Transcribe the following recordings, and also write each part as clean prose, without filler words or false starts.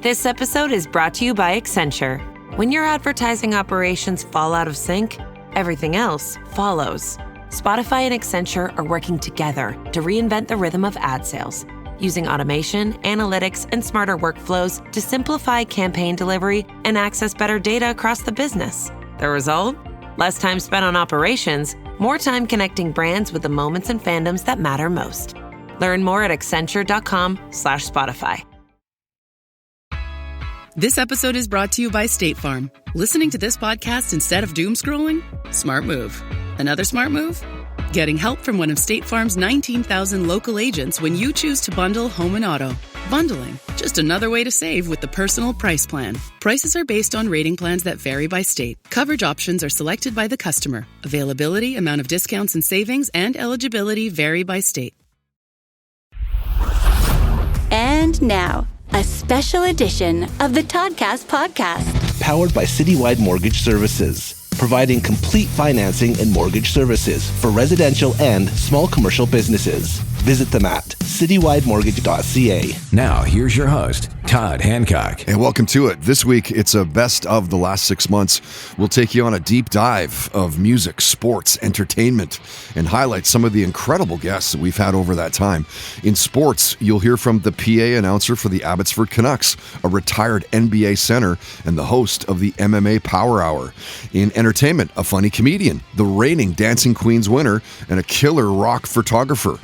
This episode is brought to you by Accenture. When your advertising operations fall out of sync, everything else follows. Spotify and Accenture are working together to reinvent the rhythm of ad sales, using automation, analytics, and smarter workflows to simplify campaign delivery and access better data across the business. The result? Less time spent on operations, more time connecting brands with the moments and fandoms that matter most. Learn more at accenture.com/Spotify. This episode is brought to you by State Farm. Listening to this podcast instead of doom scrolling? Smart move. Another smart move? Getting help from one of State Farm's 19,000 local agents when you choose to bundle home and auto. Bundling, just another way to save with the Personal Price Plan. Prices are based on rating plans that vary by state. Coverage options are selected by the customer. Availability, amount of discounts and savings, and eligibility vary by state. And now, a special edition of the Toddcast podcast. Powered by Citywide Mortgage Services, providing complete financing and mortgage services for residential and small commercial businesses. Visit them at citywidemortgage.ca. Now, here's your host, Todd Hancock. And welcome to it. This week, it's a best of the last 6 months. We'll take you on a deep dive of music, sports, entertainment, and highlight some of the incredible guests that we've had over that time. In sports, you'll hear from the PA announcer for the Abbotsford Canucks, a retired NBA center, and the host of the MMA Power Hour. In entertainment, a funny comedian, the reigning Dancing Queens winner, and a killer rock photographer.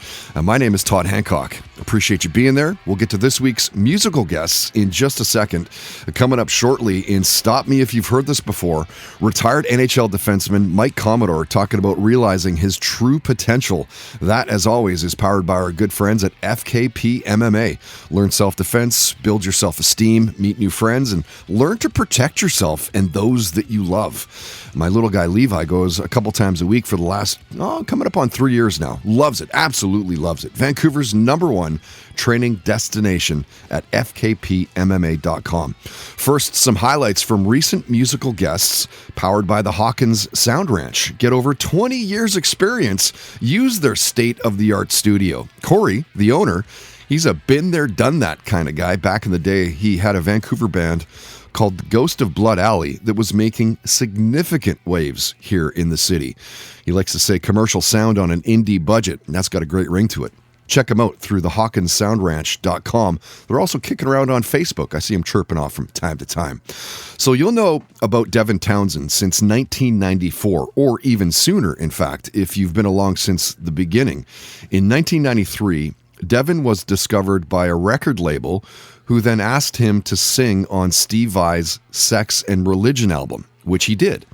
My name is Todd Hancock. Appreciate you being there. We'll get to this week's musical guests in just a second. Coming up shortly in Stop Me If You've Heard This Before, retired NHL defenseman Mike Commodore talking about realizing his true potential. That, as always, is powered by our good friends at FKP MMA. Learn self-defense, build your self-esteem, meet new friends, and learn to protect yourself and those that you love. My little guy Levi goes a couple times a week for the last, coming up on 3 years now. Loves it, absolutely loves it. Vancouver's #1 training destination at fkpmma.com. First, some highlights from recent musical guests powered by the Hawkins Sound Ranch. Get over 20 years experience, use their state-of-the-art studio. Corey, the owner, he's a been there, done that kind of guy. Back in the day, he had a Vancouver band called Ghost of Blood Alley that was making significant waves here in the city. He likes to say commercial sound on an indie budget, and that's got a great ring to it. Check them out through the HawkinsSoundRanch.com. They're also kicking around on Facebook. I see them chirping off from time to time. So you'll know about Devin Townsend since 1994, or even sooner, in fact, if you've been along since the beginning. In 1993, Devin was discovered by a record label who then asked him to sing on Steve Vai's Sex and Religion album, which he did.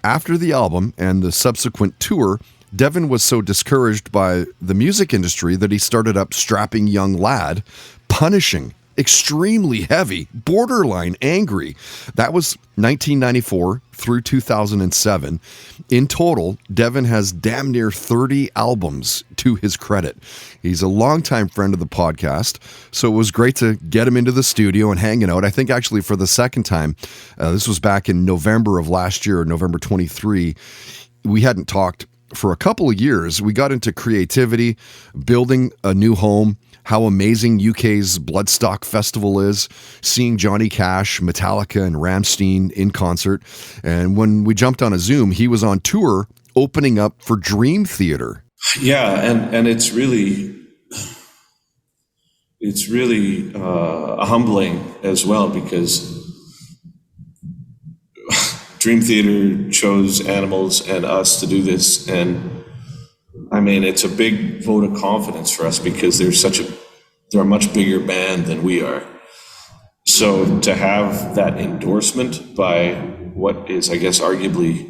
After the album and the subsequent tour, Devin was so discouraged by the music industry that he started up Strapping Young Lad, punishing, extremely heavy, borderline angry. That was 1994 through 2007. In total, Devin has damn near 30 albums to his credit. He's a longtime friend of the podcast, so it was great to get him into the studio and hanging out. I think actually for the second time, this was back in November of last year, November 23. We hadn't talked for a couple of years. We got into creativity, building a new home, how amazing UK's Bloodstock Festival is, seeing Johnny Cash, Metallica, and Rammstein in concert. And when we jumped on a Zoom, he was on tour opening up for Dream Theater. Yeah, and it's really humbling as well, because Dream Theater chose Animals and us to do this, and I mean, it's a big vote of confidence for us because they're a much bigger band than we are. So to have that endorsement by what is, I guess, arguably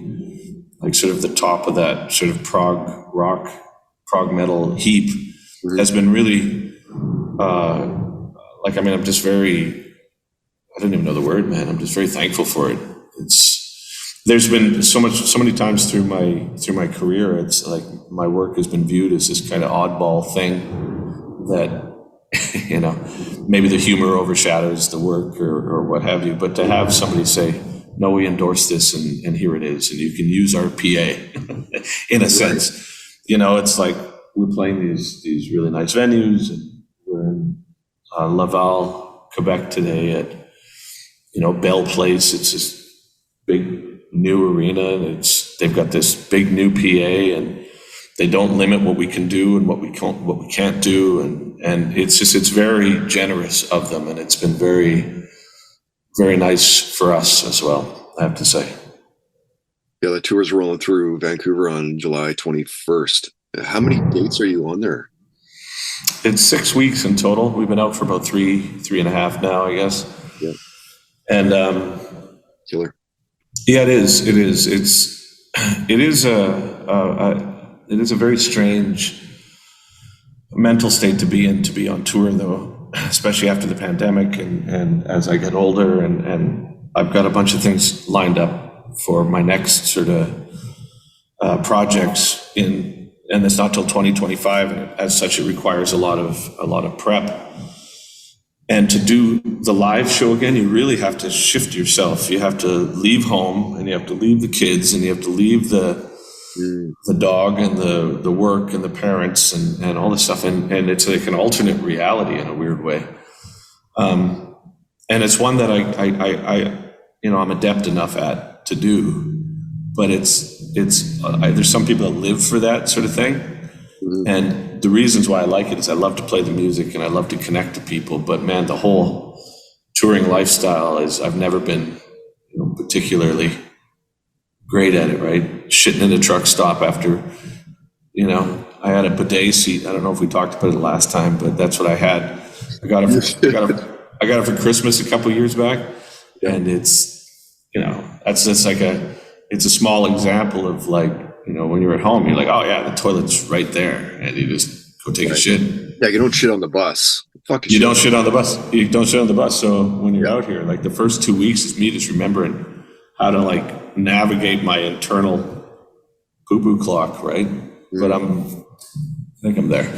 like sort of the top of that sort of prog rock, prog metal heap has been really, I'm just very, I don't even know the word, man. I'm just very thankful for it. There's been so many times through my career, it's like my work has been viewed as this kind of oddball thing that, maybe the humor overshadows the work or what have you. But to have somebody say, no, we endorse this and here it is, and you can use our PA in a sense. It's like we're playing these really nice venues, and we're in Laval, Quebec today at Bell Place. It's this big new arena, and they've got this big new PA, and they don't limit what we can do and what we can't do, and it's very generous of them, and it's been very, very nice for us as well, I have to say. Yeah, the tour's rolling through Vancouver on July 21st. How many dates are you on there? It's 6 weeks in total. We've been out for about three and a half now, I guess. Yeah. And killer. Yeah, it is. It is. It is a very strange mental state to be in, to be on tour, though, especially after the pandemic and as I get older, and I've got a bunch of things lined up for my next sort of projects and it's not till 2025, and as such it requires a lot of prep. And to do the live show again, you really have to shift yourself. You have to leave home, and you have to leave the kids, and you have to leave the dog and the work and the parents and all this stuff. And it's like an alternate reality in a weird way. And it's one that I'm adept enough at to do, but there's some people that live for that sort of thing. Mm-hmm. And the reasons why I like it is I love to play the music and I love to connect to people. But man, the whole touring lifestyle I've never been, particularly great at it, right? Shitting in a truck stop after, I had a bidet seat. I don't know if we talked about it last time, but that's what I had. I got it for Christmas a couple of years back. And it's, that's just it's a small example of when you're at home, you're like, oh yeah, the toilet's right there, and you just go take a shit. Yeah, you don't shit on the bus. You don't shit on the bus. You don't shit on the bus. So when you're out here, the first 2 weeks is me just remembering how to navigate my internal poo-poo clock, right? But I think I'm there.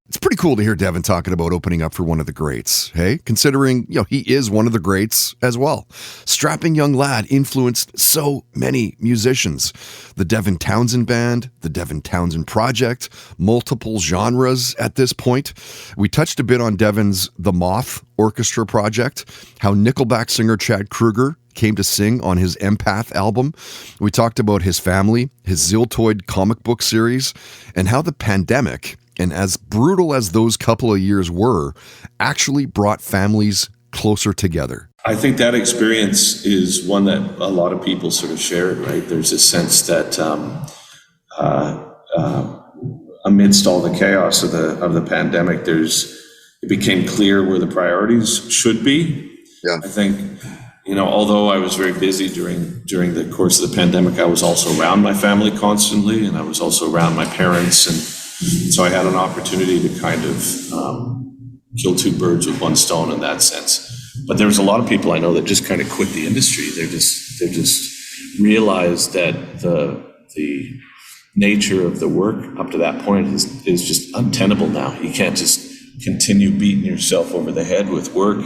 It's pretty cool to hear Devin talking about opening up for one of the greats. Hey, considering, he is one of the greats as well. Strapping young lad influenced so many musicians. The Devin Townsend Band, the Devin Townsend Project, multiple genres at this point. We touched a bit on Devin's The Moth Orchestra project, how Nickelback singer Chad Kroeger came to sing on his Empath album. We talked about his family, his Ziltoid comic book series, and how the pandemic, and as brutal as those couple of years were, actually brought families closer together. I think that experience is one that a lot of people sort of shared, right? There's a sense that amidst all the chaos of the pandemic, it became clear where the priorities should be. Yeah. I think, although I was very busy during the course of the pandemic, I was also around my family constantly, and I was also around my parents, and so I had an opportunity to kind of kill two birds with one stone in that sense. But there was a lot of people I know that just kind of quit the industry. They just realized that the nature of the work up to that point is just untenable now. You can't just continue beating yourself over the head with work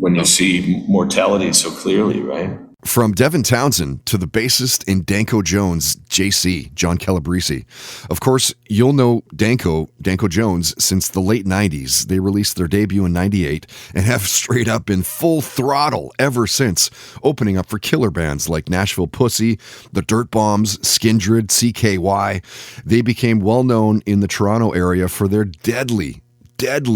when you see mortality so clearly, right? From Devin Townsend to the bassist in Danko Jones, JC, John Calabrese. Of course, you'll know Danko Jones since the late 90s. They released their debut in 98 and have straight up been full throttle ever since, opening up for killer bands like Nashville Pussy, The Dirt Bombs, Skindred, CKY. They became well known in the Toronto area for their deadly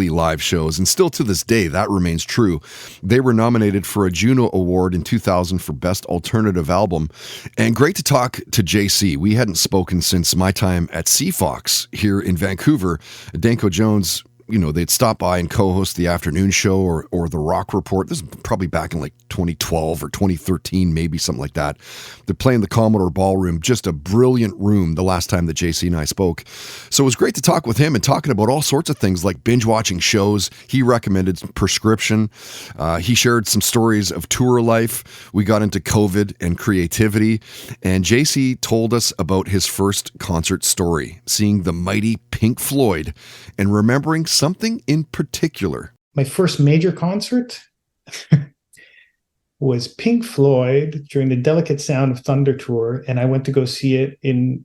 live shows, and still to this day that remains true. They were nominated for a Juno Award in 2000 for Best Alternative Album. And great to talk to JC. We hadn't spoken since my time at Seafox here in Vancouver. Danko Jones, they'd stop by and co-host the afternoon show or the Rock Report. This is probably back in 2012 or 2013, maybe something like that. They're playing the Commodore Ballroom, just a brilliant room the last time that JC and I spoke. So it was great to talk with him and talking about all sorts of things like binge watching shows. He recommended Prescription. He shared some stories of tour life. We got into COVID and creativity. And JC told us about his first concert story, seeing the mighty Pink Floyd and remembering something in particular. My first major concert was Pink Floyd during the Delicate Sound of Thunder tour, and I went to go see it in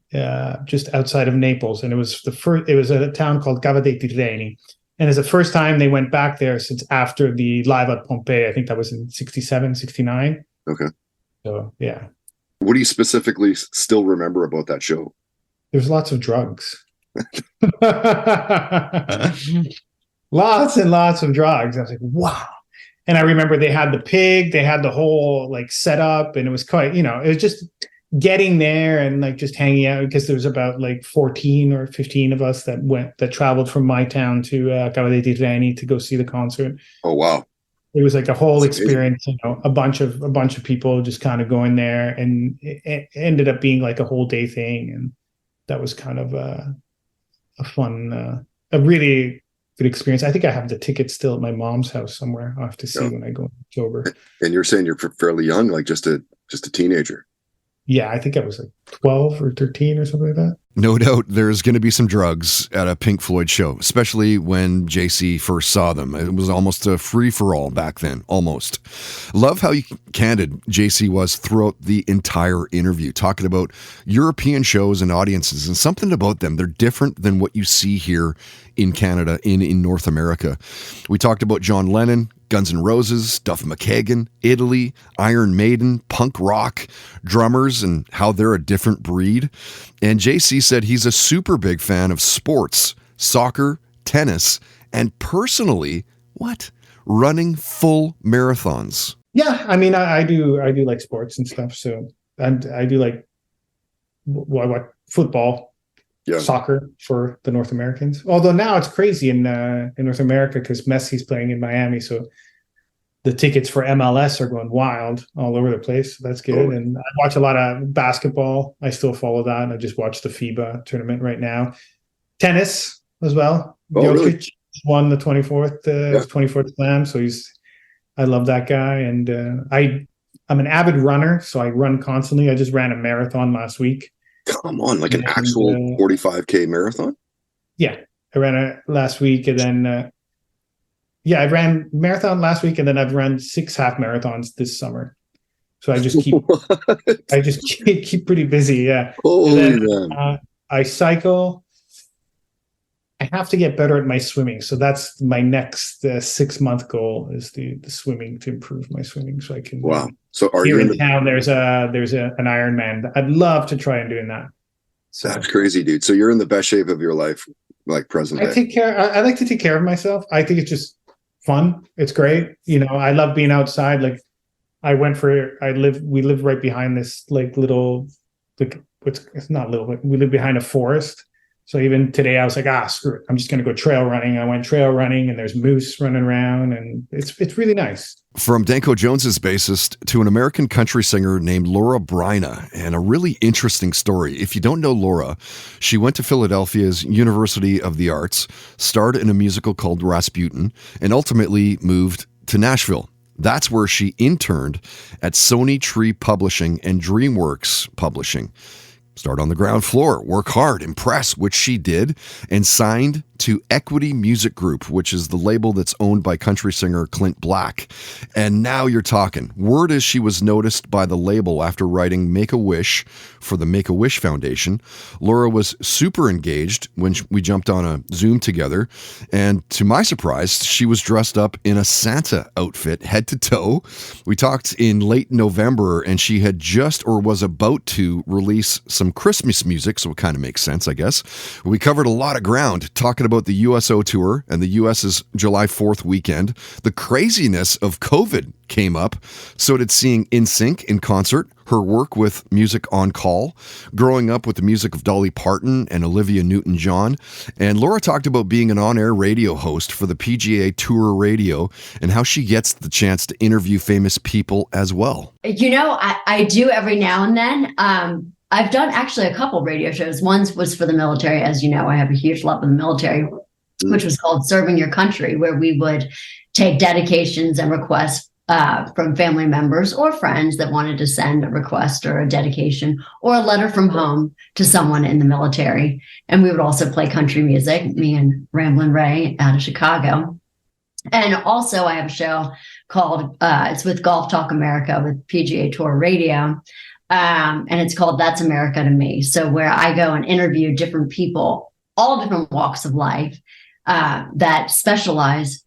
just outside of Naples, and it was at a town called Cava dei Tirreni, And it's the first time they went back there since after the Live at Pompeii. I think that was in 67, 69. Okay. So, yeah. What do you specifically still remember about that show? There's lots of drugs. Lots and lots of drugs. I was like, wow. And I remember they had the pig, they had the whole like setup, and it was quite, it was just getting there and like just hanging out, because there was about like 14 or 15 of us that traveled from my town to Acie to go see the concert. Oh, wow. It was like a whole experience, a bunch of people just kind of going there, and it ended up being like a whole day thing. And that was kind of a fun, a really good experience. I think I have the tickets still at my mom's house somewhere. I'll have to see when I go in October. And you're saying you're fairly young, like just a teenager. Yeah, I think I was like 12 or 13 or something like that. No doubt there's going to be some drugs at a Pink Floyd show, especially when JC first saw them. It was almost a free-for-all back then, almost. Love how candid JC was throughout the entire interview, talking about European shows and audiences, and something about them. They're different than what you see here in Canada, in North America. We talked about John Lennon, Guns N' Roses, Duff McKagan, Italy, Iron Maiden, punk rock, drummers, and how they're a different breed. And JC said he's a super big fan of sports, soccer, tennis, and personally, running full marathons. Yeah, I mean, I do like sports and stuff. So, and I do like what football, soccer for the North Americans. Although now it's crazy in North America because Messi's playing in Miami, so the tickets for MLS are going wild all over the place. So that's good. Oh. And I watch a lot of basketball. I still follow that. I just watched the FIBA tournament right now. Tennis as well. Oh, Jokic really? Won the 24th slam. So I love that guy. And I'm an avid runner, so I run constantly. I just ran a marathon last week. Come on, like an actual 45K marathon? Yeah, I ran it last week, and then I ran marathon last week, and then I've run 6 half marathons this summer. So I just keep pretty busy. Yeah. Holy man. I cycle. I have to get better at my swimming, so that's my next 6-month goal is the swimming, to improve my swimming, so I can. Wow. So are here you in town? There's an Ironman. I'd love to try and doing that. So that's crazy, dude. So you're in the best shape of your life, like present day. I like to take care of myself. I think it's just fun. It's great. I love being outside. Like we live right behind this like little, like it's not little, but we live behind a forest. So even today I was like, screw it. I'm just going to go trail running. I went trail running, and there's moose running around, and it's really nice. From Danko Jones's bassist to an American country singer named Laura Bryna, and a really interesting story. If you don't know Laura, she went to Philadelphia's University of the Arts, starred in a musical called Rasputin, and ultimately moved to Nashville. That's where she interned at Sony Tree Publishing and DreamWorks Publishing. Start on the ground floor, work hard, impress, which she did, and signed to Equity Music Group, which is the label that's owned by country singer Clint Black. And now you're talking. Word is she was noticed by the label after writing Make-A-Wish for the Make-A-Wish Foundation. Laura was super engaged when we jumped on a Zoom together, and to my surprise, she was dressed up in a Santa outfit, head to toe. We talked in late November, and she had just or was about to release some Christmas music, so it kind of makes sense, I guess. We covered a lot of ground, talking about the USO tour and the US's July 4th weekend. The craziness of COVID came up, so did seeing NSYNC in concert, her work with Music on Call, growing up with the music of Dolly Parton and Olivia Newton-John. And Laura talked about being an on-air radio host for the PGA Tour Radio and how she gets the chance to interview famous people as well. I do every now and then. I've done actually a couple radio shows. One was for the military. As you know, I have a huge love of the military, which was called Serving Your Country, where we would take dedications and requests from family members or friends that wanted to send a request or a dedication or a letter from home to someone in the military. And we would also play country music, me and Ramblin' Ray out of Chicago. And also I have a show called, it's with Golf Talk America with PGA Tour Radio. And it's called That's America to Me. So where I go and interview different people, all different walks of life, that specialize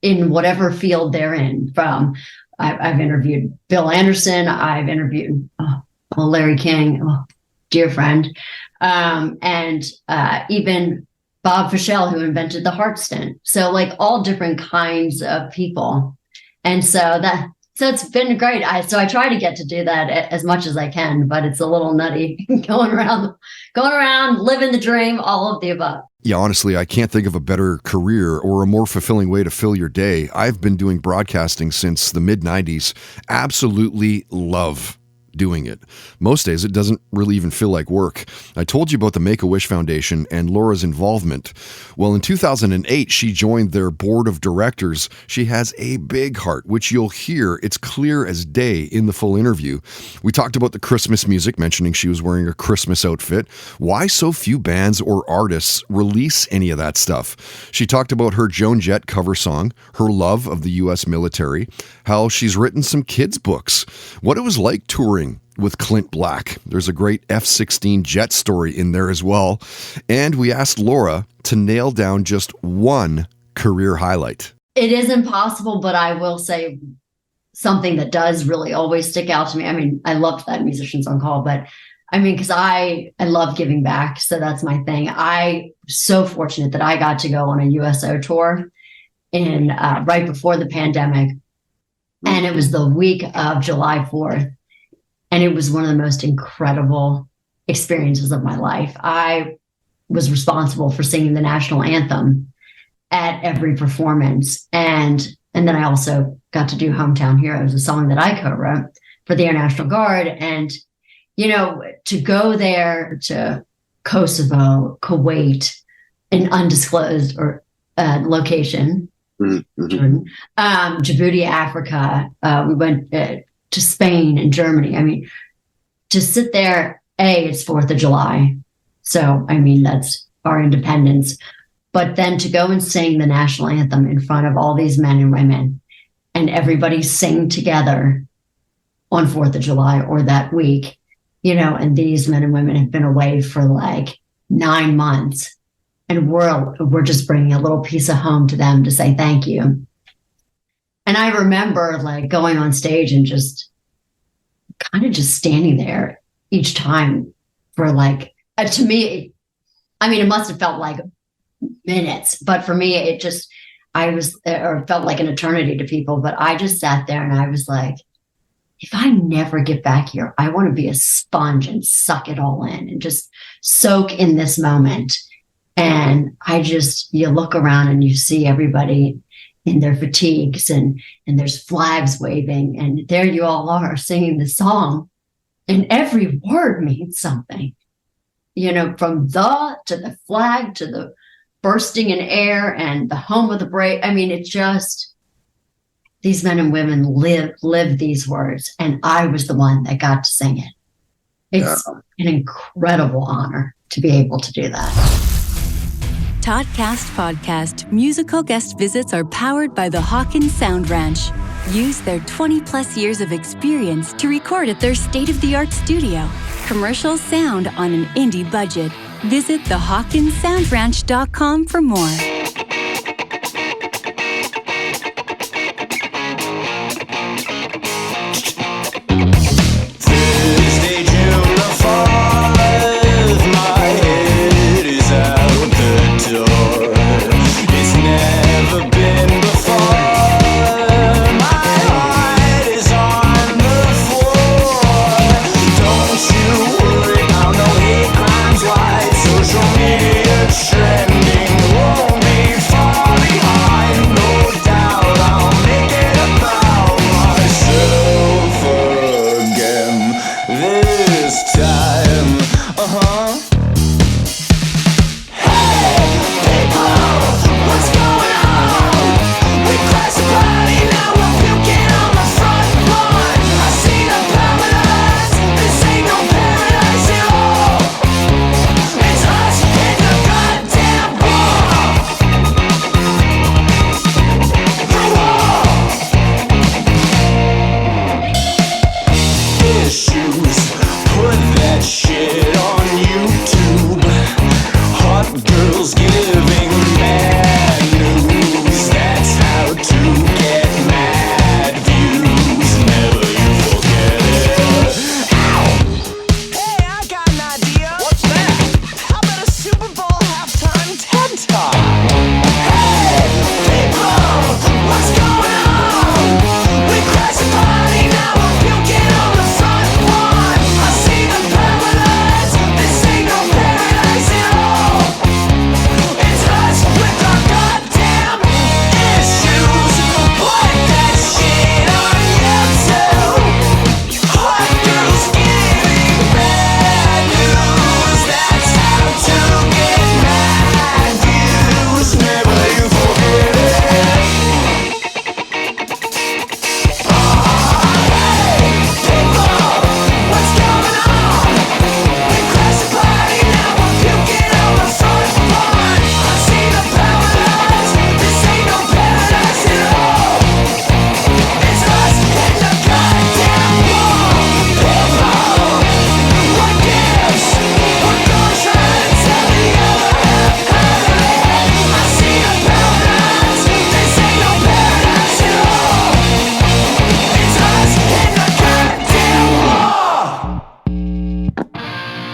in whatever field they're in. I've interviewed Bill Anderson. I've interviewed Larry King, dear friend, and even Bob Fischel, who invented the heart stent. So like all different kinds of people. And so it's been great. So I try to get to do that as much as I can, but it's a little nutty going around, living the dream, all of the above. Yeah, honestly, I can't think of a better career or a more fulfilling way to fill your day. I've been doing broadcasting since the mid-90s. Absolutely love doing it. Most days, it doesn't really even feel like work. I told you about the Make-A-Wish Foundation and Laura's involvement. Well, in 2008, she joined their board of directors. She has a big heart, which you'll hear. It's clear as day in the full interview. We talked about the Christmas music, mentioning she was wearing a Christmas outfit. Why so few bands or artists release any of that stuff? She talked about her Joan Jett cover song, her love of the U.S. military, how she's written some kids' books, what it was like touring with Clint Black. There's a great F-16 jet story in there as well. And we asked Laura to nail down just one career highlight. It is impossible, but I will say something that does really always stick out to me. I mean, I loved that Musicians on Call, but I mean, because I love giving back. So that's my thing. I'm so fortunate that I got to go on a USO tour in right before the pandemic. And it was the week of July 4th. And it was one of the most incredible experiences of my life. I was responsible for singing the national anthem at every performance. And then I also got to do Hometown Heroes, a song that I co-wrote for the Air National Guard. And, to go there to Kosovo, Kuwait, an undisclosed location, Djibouti, Africa, we went to Spain and Germany. I mean, to sit there, it's 4th of July. So, I mean, that's our independence. But then to go and sing the national anthem in front of all these men and women and everybody sing together on 4th of July or that week, and these men and women have been away for like 9 months. And we're just bringing a little piece of home to them to say thank you. And I remember like going on stage and just kind of just standing there each time for like, to me, I mean, it must have felt like minutes, but for me, it felt like an eternity to people. But I just sat there and I was like, if I never get back here, I want to be a sponge and suck it all in and just soak in this moment. And you look around and you see everybody in their fatigues and there's flags waving and there you all are singing the song and every word means something, from the to the flag to the bursting in air and the home of the brave. I mean, it's just these men and women live these words and I was the one that got to sing it. It's an incredible honor to be able to do that. Toddcast Podcast musical guest visits are powered by the Hawkins Sound Ranch. Use their 20-plus years of experience to record at their state-of-the-art studio. Commercial sound on an indie budget. Visit thehawkinssoundranch.com for more. Social media trending won't be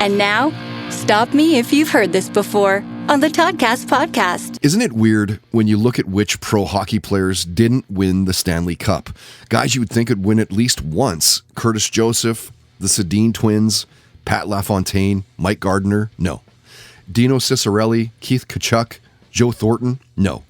And now, stop me if you've heard this before on the Toddcast podcast. Isn't it weird when you look at which pro hockey players didn't win the Stanley Cup? Guys you would think would win at least once. Curtis Joseph, the Sedin twins, Pat LaFontaine, Mike Gardner, no. Dino Ciccarelli, Keith Tkachuk, Joe Thornton, no.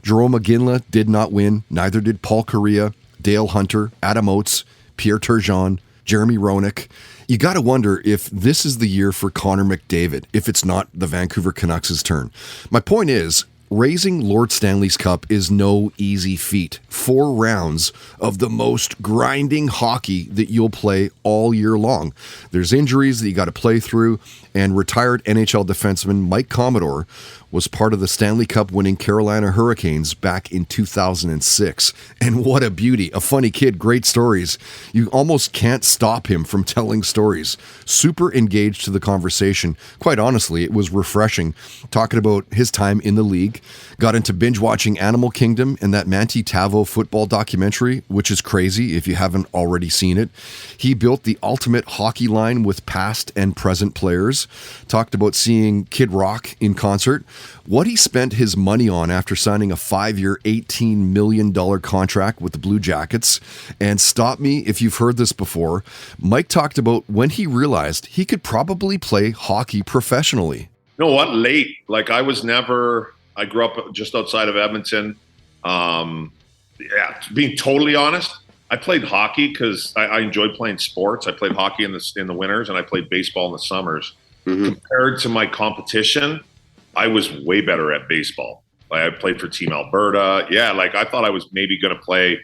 Jarome Iginla did not win, neither did Paul Kariya, Dale Hunter, Adam Oates, Pierre Turgeon, Jeremy Roenick. You got to wonder if this is the year for Connor McDavid, if it's not the Vancouver Canucks' turn. My point is, raising Lord Stanley's Cup is no easy feat. 4 rounds of the most grinding hockey that you'll play all year long. There's injuries that you got to play through, and retired NHL defenseman Mike Commodore was part of the Stanley Cup winning Carolina Hurricanes back in 2006. And what a beauty. A funny kid, great stories. You almost can't stop him from telling stories. Super engaged to the conversation. Quite honestly, it was refreshing talking about his time in the league. Got into binge watching Animal Kingdom and that Manti Tavo football documentary, which is crazy if you haven't already seen it. He built the ultimate hockey line with past and present players. Talked about seeing Kid Rock in concert. What he spent his money on after signing a 5-year, $18 million contract with the Blue Jackets. And stop me if you've heard this before, Mike talked about when he realized he could probably play hockey professionally. You know what? Late. Like I grew up just outside of Edmonton. Being totally honest, I played hockey because I enjoyed playing sports. I played hockey in the winters and I played baseball in the summers. Mm-hmm. Compared to my competition, I was way better at baseball. Like I played for Team Alberta. Yeah, like I thought I was maybe going to play,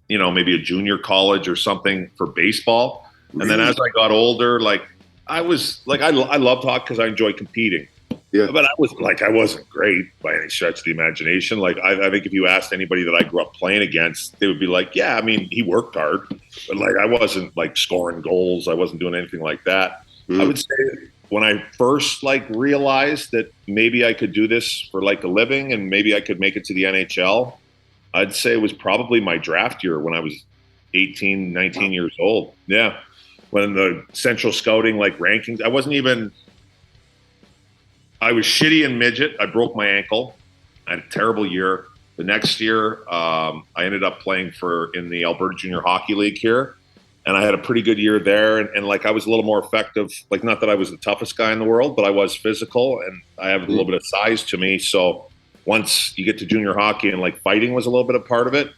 maybe a junior college or something for baseball. Really? And then as I got older, like I was like I loved hockey because I enjoyed competing. Yeah. But I wasn't great by any stretch of the imagination. Like I think if you asked anybody that I grew up playing against, they would be like, yeah, I mean, he worked hard, but like I wasn't like scoring goals. I wasn't doing anything like that. Mm. I would say when I first realized that maybe I could do this for like a living and maybe I could make it to the NHL, I'd say it was probably my draft year when I was 18, 19 years old. Yeah. When the Central Scouting rankings, I was shitty in midget. I broke my ankle. I had a terrible year. The next year, I ended up playing in the Alberta Junior Hockey League here. And I had a pretty good year there. And I was a little more effective. Not that I was the toughest guy in the world, but I was physical and I have a little bit of size to me. So once you get to junior hockey and fighting was a little bit of part of it,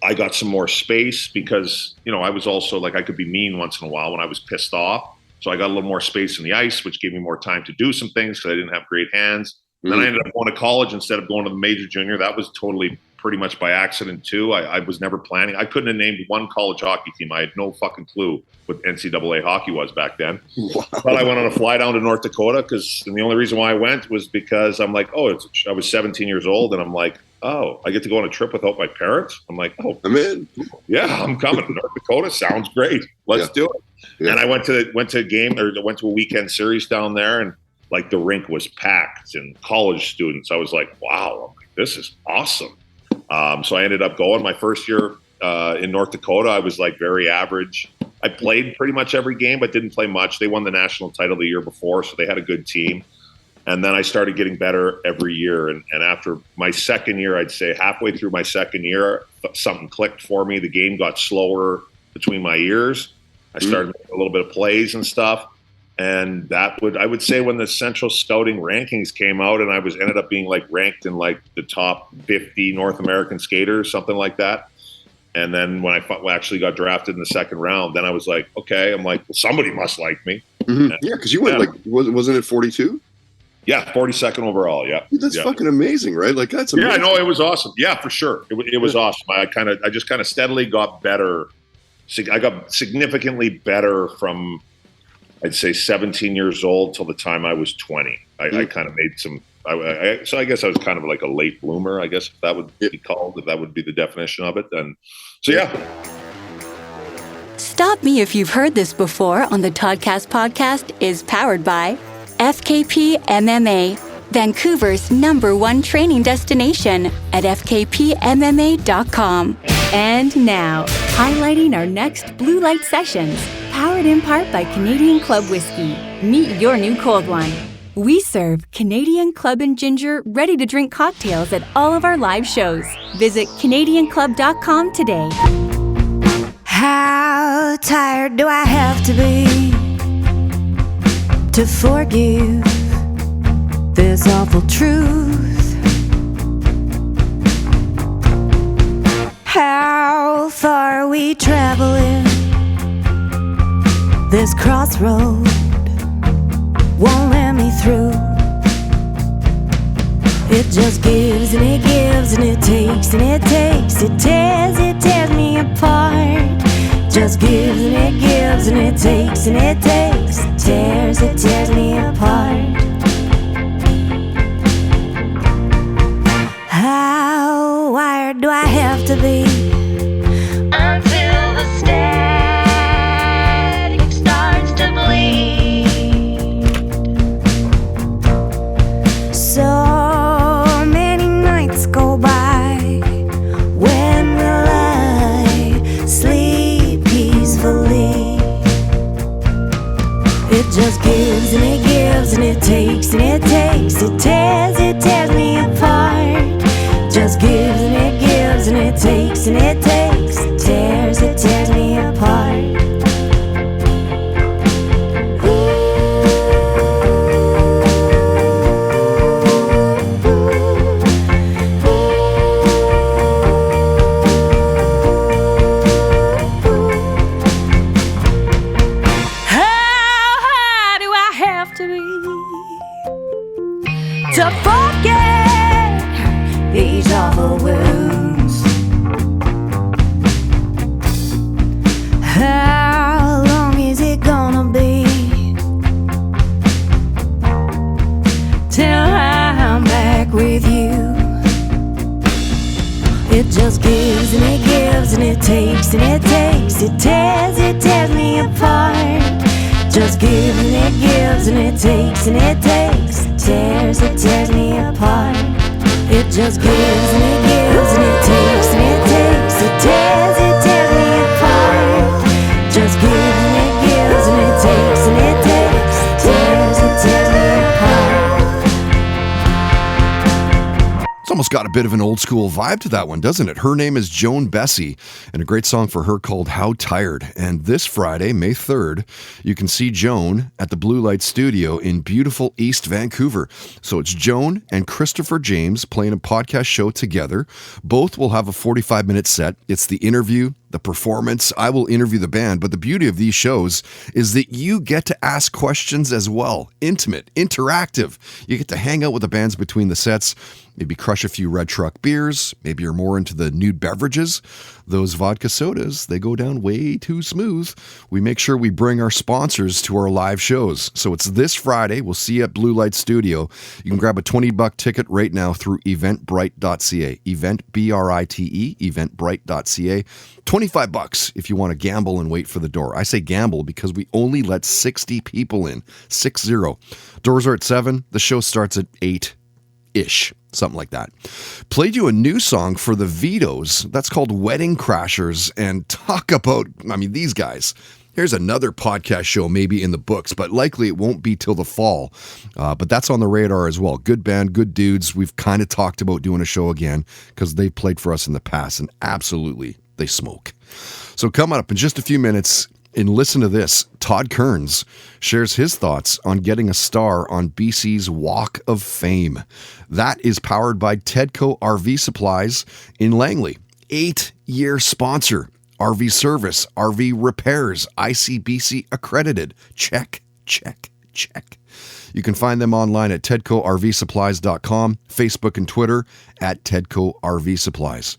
I got some more space because, I was also I could be mean once in a while when I was pissed off. So I got a little more space in the ice, which gave me more time to do some things because I didn't have great hands. Mm-hmm. Then I ended up going to college instead of going to the major junior. That was totally pretty much by accident too. I was never planning. I couldn't have named one college hockey team. I had no fucking clue what NCAA hockey was back then. Wow. But I went on a fly down to North Dakota and the only reason why I went was because I'm like, I was 17 years old and I'm like, oh, I get to go on a trip without my parents? I'm like, oh, I'm in. Yeah, I'm coming. North Dakota sounds great. Let's do it. Yeah. And I went to a weekend series down there and the rink was packed and college students. I was like, wow, this is awesome. So I ended up going my first year in North Dakota. I was very average. I played pretty much every game, but didn't play much. They won the national title the year before, so they had a good team. And then I started getting better every year. And after my second year, I'd say halfway through my second year, something clicked for me. The game got slower between my ears. I started making a little bit of plays and stuff. And I would say when the Central Scouting rankings came out and I ended up being ranked in the top 50 North American skaters, something like that. And then when I actually got drafted in the second round, then I was like, okay, I'm like, well, somebody must like me. Mm-hmm. Yeah, because you went wasn't it 42? Yeah, 42nd overall. Yeah, that's fucking amazing, right? That's amazing. Yeah, no, it was awesome. Yeah, for sure, it was awesome. I just kind of steadily got better. I got significantly better from, I'd say 17 years old till the time I was 20. I kind of made some. So I guess I was kind of like a late bloomer. I guess if that would be called, if that would be the definition of it. And so yeah. Stop Me If You've Heard This Before on the Toddcast podcast is powered by FKP MMA, Vancouver's #1 training destination at fkpmma.com. And now, highlighting our next Blue Light Sessions, powered in part by Canadian Club Whiskey. Meet your new cold one. We serve Canadian Club and Ginger ready-to-drink cocktails at all of our live shows. Visit CanadianClub.com today. How tired do I have to be to forgive this awful truth? How far are we traveling? This crossroad won't let me through. It just gives and it gives and it takes and it takes. It tears me apart. Just gives and it gives and it takes and it takes. It tears me apart. How wired do I have to be until the static starts to bleed? So many nights go by. When will I sleep peacefully? It just gives and it gives and it takes and it takes. It tears me apart. Just gives and it gives and it takes and it takes. It tears me apart. To forget these awful wounds. How long is it gonna be till I'm back with you? It just gives and it gives and it takes and it takes. It tears me apart. Just gives and it gives and it takes and it takes. It tears me apart. It just gives and it gives and it takes and it takes. It tears me apart. Just gives and it gives and it takes and it takes. It tears me apart. It's almost got a bit of an old school vibe to that one, doesn't it? Her name is Joan Bessie, and a great song for her called How Tired. And this Friday, May 3rd, you can see Joan at the Blue Light Studio in beautiful East Vancouver. So it's Joan and Christopher James playing a podcast show together. Both will have a 45-minute set. It's the interview, the performance. I will interview the band, but the beauty of these shows is that you get to ask questions as well. Intimate, interactive. You get to hang out with the bands between the sets, maybe crush a few Red Truck beers. Maybe you're more into the nude beverages. Those vodka sodas, they go down way too smooth. We make sure we bring our sponsors to our live shows. So it's this Friday. We'll see you at Blue Light Studio. You can grab a $20 ticket right now through eventbrite.ca. Eventbrite, eventbrite.ca. $25 if you want to gamble and wait for the door. I say gamble because we only let 60 people in. 60. Doors are at 7. The show starts at 8-ish. Something like that. Played you a new song for the Vitoes. That's called Wedding Crashers. And talk about, these guys. Here's another podcast show maybe in the books, but likely it won't be till the fall. But that's on the radar as well. Good band, good dudes. We've kind of talked about doing a show again because they've played for us in the past, and absolutely, they smoke. So coming up in just a few minutes, and listen to this, Todd Kearns shares his thoughts on getting a star on BC's Walk of Fame. That is powered by Tedco RV Supplies in Langley. 8-year sponsor. RV service, RV repairs, ICBC accredited. Check, check, check. You can find them online at TedcoRVSupplies.com, Facebook and Twitter at Tedco RV Supplies.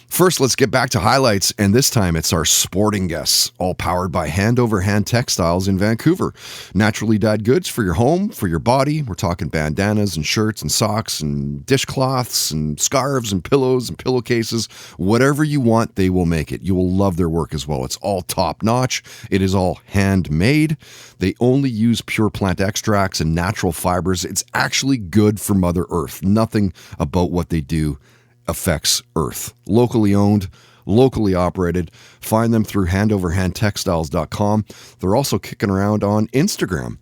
First, let's get back to highlights, and this time it's our sporting guests, all powered by Hand Over Hand Textiles in Vancouver. Naturally dyed goods for your home, for your body. We're talking bandanas and shirts and socks and dishcloths and scarves and pillows and pillowcases. Whatever you want, they will make it. You will love their work as well. It's all top-notch. It is all handmade. They only use pure plant extracts and natural fibers. It's actually good for Mother Earth. Nothing about what they do affects Earth. Locally owned, locally operated. Find them through handoverhandtextiles.com. They're also kicking around on Instagram.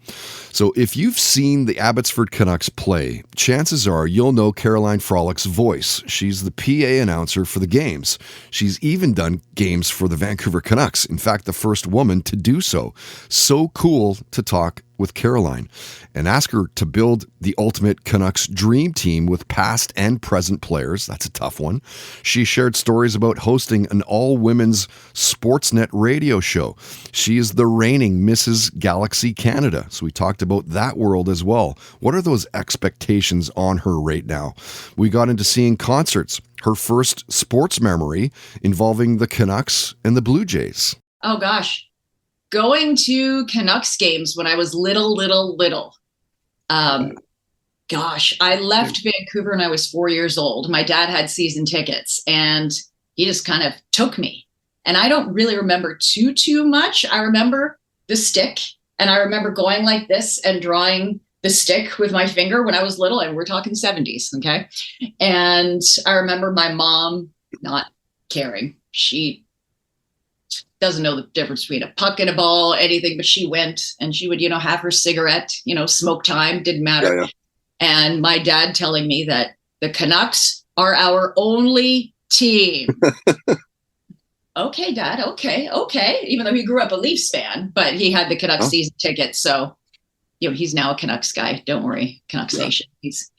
So if you've seen the Abbotsford Canucks play, chances are you'll know Caroline Frolic's voice. She's the PA announcer for the games. She's even done games for the Vancouver Canucks. In fact, the first woman to do so. So cool to talk with Caroline and ask her to build the ultimate Canucks dream team with past and present players. That's a tough one. She shared stories about hosting an all-women's Sportsnet radio show. She is the reigning Mrs. Galaxy Canada. So we talked about that world as well. What are those expectations on her right now? We got into seeing concerts. Her first sports memory involving the Canucks and the Blue Jays. Oh, gosh. Going to Canucks games when I was little. Gosh, I left Vancouver when I was 4 years old. My dad had season tickets and he just kind of took me. And I don't really remember too much. I remember the stick and I remember going like this and drawing the stick with my finger when I was little, and we're talking 70s. Okay. And I remember my mom not caring. She doesn't know the difference between a puck and a ball, anything, but she went and she would, have her cigarette, smoke time, didn't matter. Yeah. And my dad telling me that the Canucks are our only team. Okay, Dad. Okay. Even though he grew up a Leafs fan, but he had the Canucks season ticket. So, he's now a Canucks guy. Don't worry, Canucks Nation. He's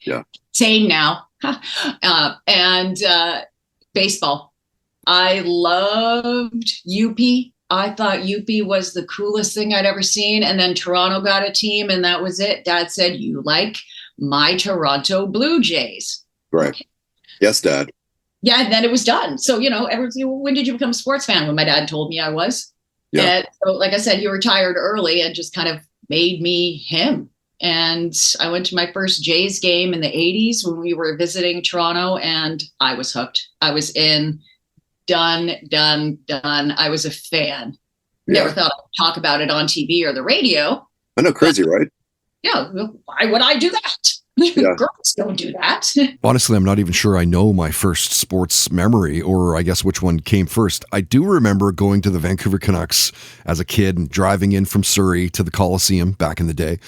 sane now. And baseball. I loved UP. I thought UP was the coolest thing I'd ever seen. And then Toronto got a team and that was it. Dad said, you like my Toronto Blue Jays. Right. Okay. Yes, Dad. Yeah. And then it was done. So, when did you become a sports fan? When my dad told me I was. Yeah. And so, like I said, he retired early and just kind of made me him. And I went to my first Jays game in the 80s when we were visiting Toronto and I was hooked. I was in. Done. I was a fan. Never thought I'd talk about it on TV or the radio. I know, crazy, right? Yeah. Why would I do that? Yeah. Girls don't do that. Honestly, I'm not even sure I know my first sports memory, or I guess which one came first. I do remember going to the Vancouver Canucks as a kid and driving in from Surrey to the Coliseum back in the day.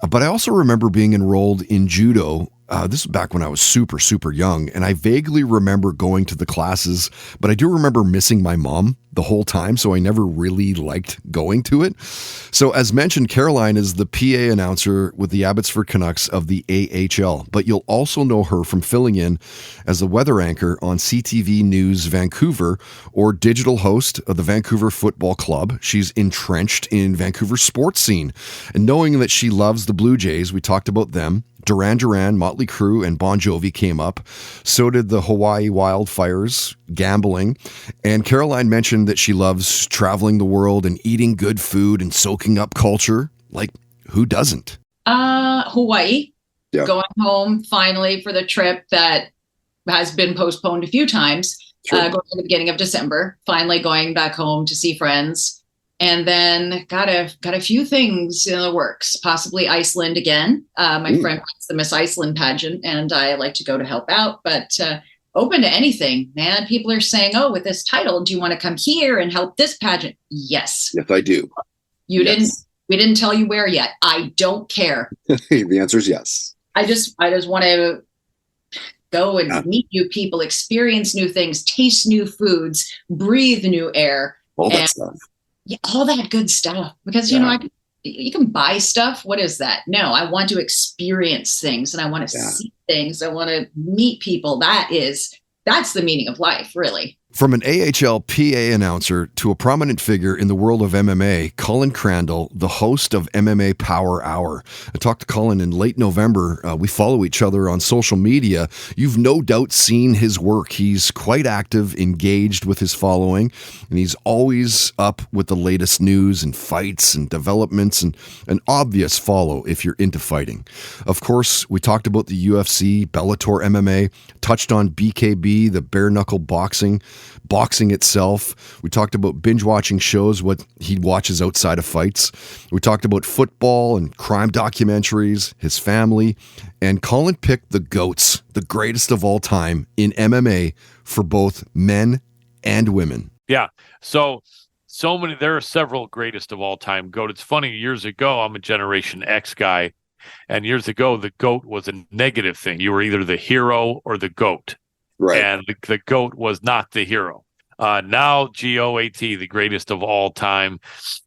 But I also remember being enrolled in judo. This is back when I was super young, and I vaguely remember going to the classes, but I do remember missing my mom the whole time, so I never really liked going to it. So as mentioned, Caroline is the PA announcer with the Abbotsford Canucks of the AHL, but you'll also know her from filling in as the weather anchor on CTV News Vancouver or digital host of the Vancouver Football Club. She's entrenched in Vancouver's sports scene, and knowing that she loves the Blue Jays, we talked about them. Duran Duran, Motley Crue, and Bon Jovi came up. So did the Hawaii wildfires, gambling. And Caroline mentioned that she loves traveling the world and eating good food and soaking up culture. Like, who doesn't? Hawaii. Yeah. Going home finally for the trip that has been postponed a few times. Sure. Going to the beginning of December. Finally going back home to see friends. And then got a few things in the works, possibly Iceland again. My friend runs the Miss Iceland pageant and I like to go to help out, but open to anything, man. People are saying, oh, with this title, do you want to come here and help this pageant? Yes. Yes, I do. We didn't tell you where yet. I don't care. The answer is yes. I just want to go and meet new people, experience new things, taste new foods, breathe new air. All that stuff. Yeah, all that good stuff. Because, you can buy stuff. What is that? No, I want to experience things and I want to see things. I want to meet people. That's the meaning of life, really. From an AHL PA announcer to a prominent figure in the world of MMA, Colin Crandall, the host of MMA Power Hour. I talked to Colin in late November. We follow each other on social media. You've no doubt seen his work. He's quite active, engaged with his following, and he's always up with the latest news and fights and developments, and an obvious follow if you're into fighting. Of course, we talked about the UFC, Bellator MMA, touched on BKB, the bare knuckle boxing itself. We talked about binge watching shows, what he watches outside of fights. We talked about football and crime documentaries, his family, and Colin picked the GOATs, the greatest of all time in MMA for both men and women. Yeah. So many, there are several greatest of all time GOAT. It's funny, years ago, I'm a Generation X guy, and years ago, the GOAT was a negative thing. You were either the hero or the GOAT. Right. And the GOAT was not the hero. Now, GOAT, the greatest of all time.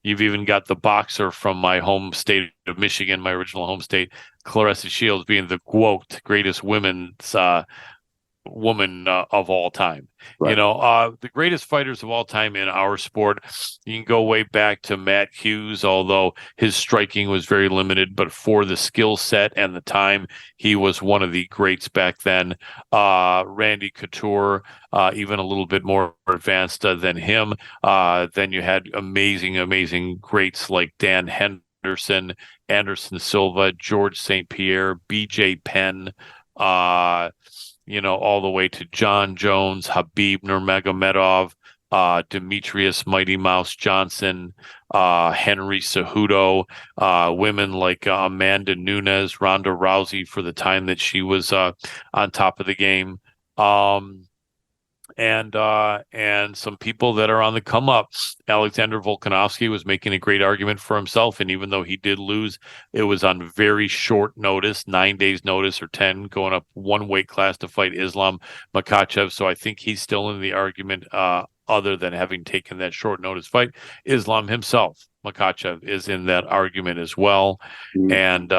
You've even got the boxer from my home state of Michigan, my original home state, Clarissa Shields, being the GWOAT, greatest women's woman of all time. Right. The greatest fighters of all time in our sport, you can go way back to Matt Hughes, although his striking was very limited, but for the skill set and the time, he was one of the greats back then. Randy Couture, even a little bit more advanced than him. Then you had amazing greats like Dan Henderson, Anderson Silva, George St. Pierre, BJ Penn, all the way to John Jones, Habib Nurmagomedov, Demetrius Mighty Mouse Johnson, Henry Cejudo, women like Amanda Nunes, Ronda Rousey for the time that she was on top of the game. And some people that are on the come up. Alexander Volkanovski was making a great argument for himself, and even though he did lose, it was on very short notice, 9 days notice or 10, going up one weight class to fight Islam Makhachev. So I think he's still in the argument, other than having taken that short notice fight. Islam himself, Makhachev, is in that argument as well. And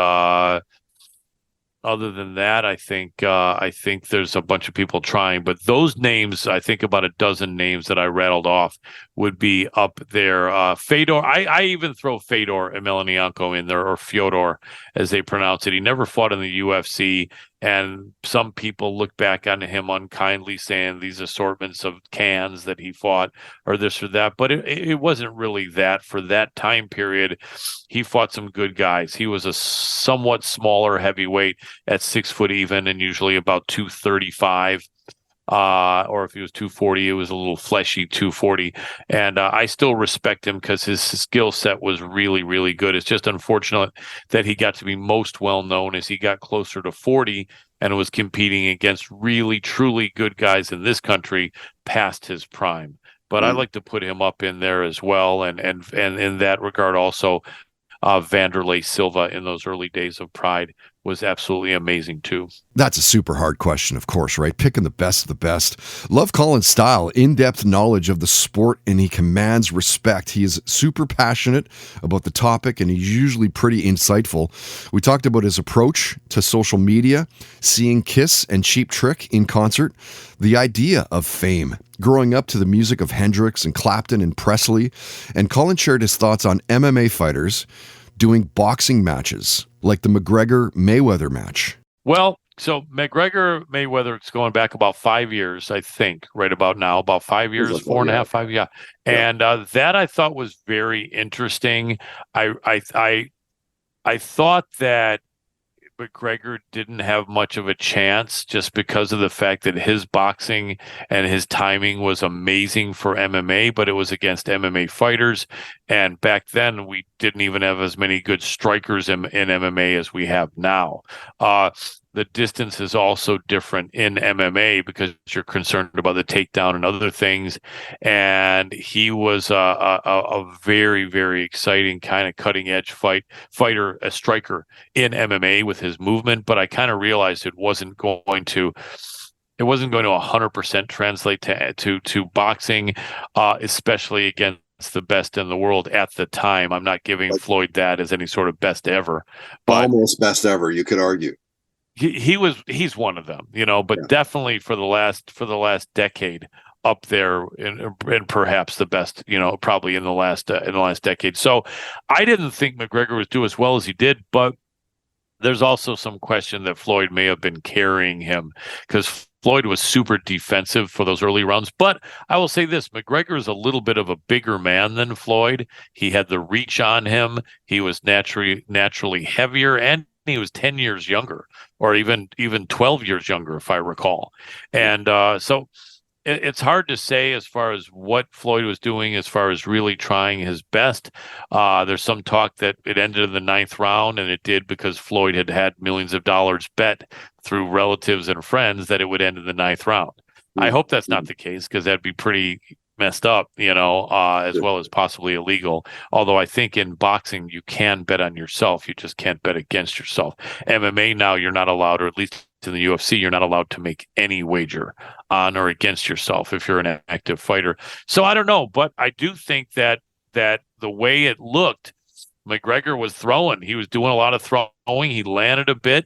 other than that, I think there's a bunch of people trying, but those names, I think about a dozen names that I rattled off would be up there. Fedor, I even throw Fedor Emelianenko in there, or Fyodor as they pronounce it. He never fought in the UFC, and some people look back on him unkindly, saying these assortments of cans that he fought or this or that, but it wasn't really that. For that time period, he fought some good guys. He was a somewhat smaller heavyweight at 6 foot even, and usually about 235. Or if he was 240, it was a little fleshy 240. And I still respect him because his skill set was really, really good. It's just unfortunate that he got to be most well known as he got closer to 40 and was competing against really, truly good guys in this country past his prime. But I like to put him up in there as well. And in that regard also, Vanderlei Silva in those early days of Pride was absolutely amazing too. That's a super hard question, of course, right? Picking the best of the best. Love Colin's style, in-depth knowledge of the sport, and he commands respect. He is super passionate about the topic, and he's usually pretty insightful. We talked about his approach to social media, seeing Kiss and Cheap Trick in concert, the idea of fame, growing up to the music of Hendrix and Clapton and Presley, and Colin shared his thoughts on MMA fighters doing boxing matches, like the McGregor-Mayweather match. Well, so McGregor-Mayweather, it's going back about 5 years, I think, right about now, about 5 years, like 4.5, 5, yeah. And that I thought was very interesting. I thought that McGregor didn't have much of a chance just because of the fact that his boxing and his timing was amazing for MMA, but it was against MMA fighters. And back then, we didn't even have as many good strikers in MMA as we have now. The distance is also different in MMA because you're concerned about the takedown and other things. And he was a very, very exciting kind of cutting edge fighter, a striker in MMA with his movement. But I kind of realized it wasn't going to 100% translate to boxing, especially against the best in the world at the time. I'm not giving Floyd that as any sort of best ever, but almost best ever, you could argue. He's one of them, but definitely for the last decade up there, and perhaps the best, probably in the last decade. So I didn't think McGregor was do as well as he did, but there's also some question that Floyd may have been carrying him because Floyd was super defensive for those early rounds. But I will say this, McGregor is a little bit of a bigger man than Floyd. He had the reach on him. He was naturally heavier, and he was 10 years younger, or even 12 years younger, if I recall. And so it's hard to say as far as what Floyd was doing as far as really trying his best. There's some talk that it ended in the 9th round, and it did because Floyd had millions of dollars bet through relatives and friends that it would end in the 9th round. I hope that's not the case, because that'd be pretty messed up, as well as possibly illegal. Although I think in boxing, you can bet on yourself. You just can't bet against yourself. MMA now, you're not allowed, or at least in the UFC, you're not allowed to make any wager on or against yourself if you're an active fighter. So I don't know, but I do think that the way it looked, McGregor was throwing. He was doing a lot of throwing. He landed a bit.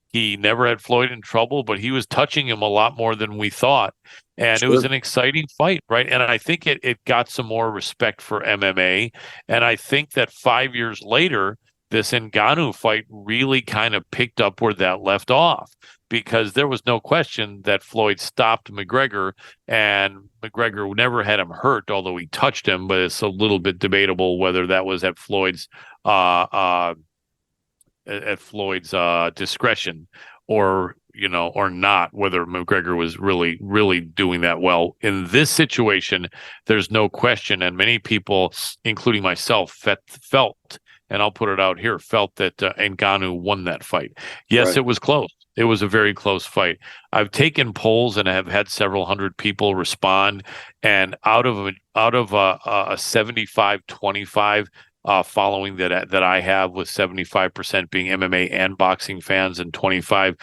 He never had Floyd in trouble, but he was touching him a lot more than we thought. And It was an exciting fight, right? And I think it got some more respect for MMA. And I think that 5 years later, this Ngannou fight really kind of picked up where that left off, because there was no question that Floyd stopped McGregor, and McGregor never had him hurt, although he touched him. But it's a little bit debatable whether that was at Floyd's discretion, or not, whether McGregor was really doing that well. In this situation, there's no question, and many people, including myself, felt, and I'll put it out here, felt that Ngannou won that fight. Yes, right. It was close. It was a very close fight. I've taken polls and have had several hundred people respond, and out of a 75-25 following that I have, with 75% being MMA and boxing fans and 25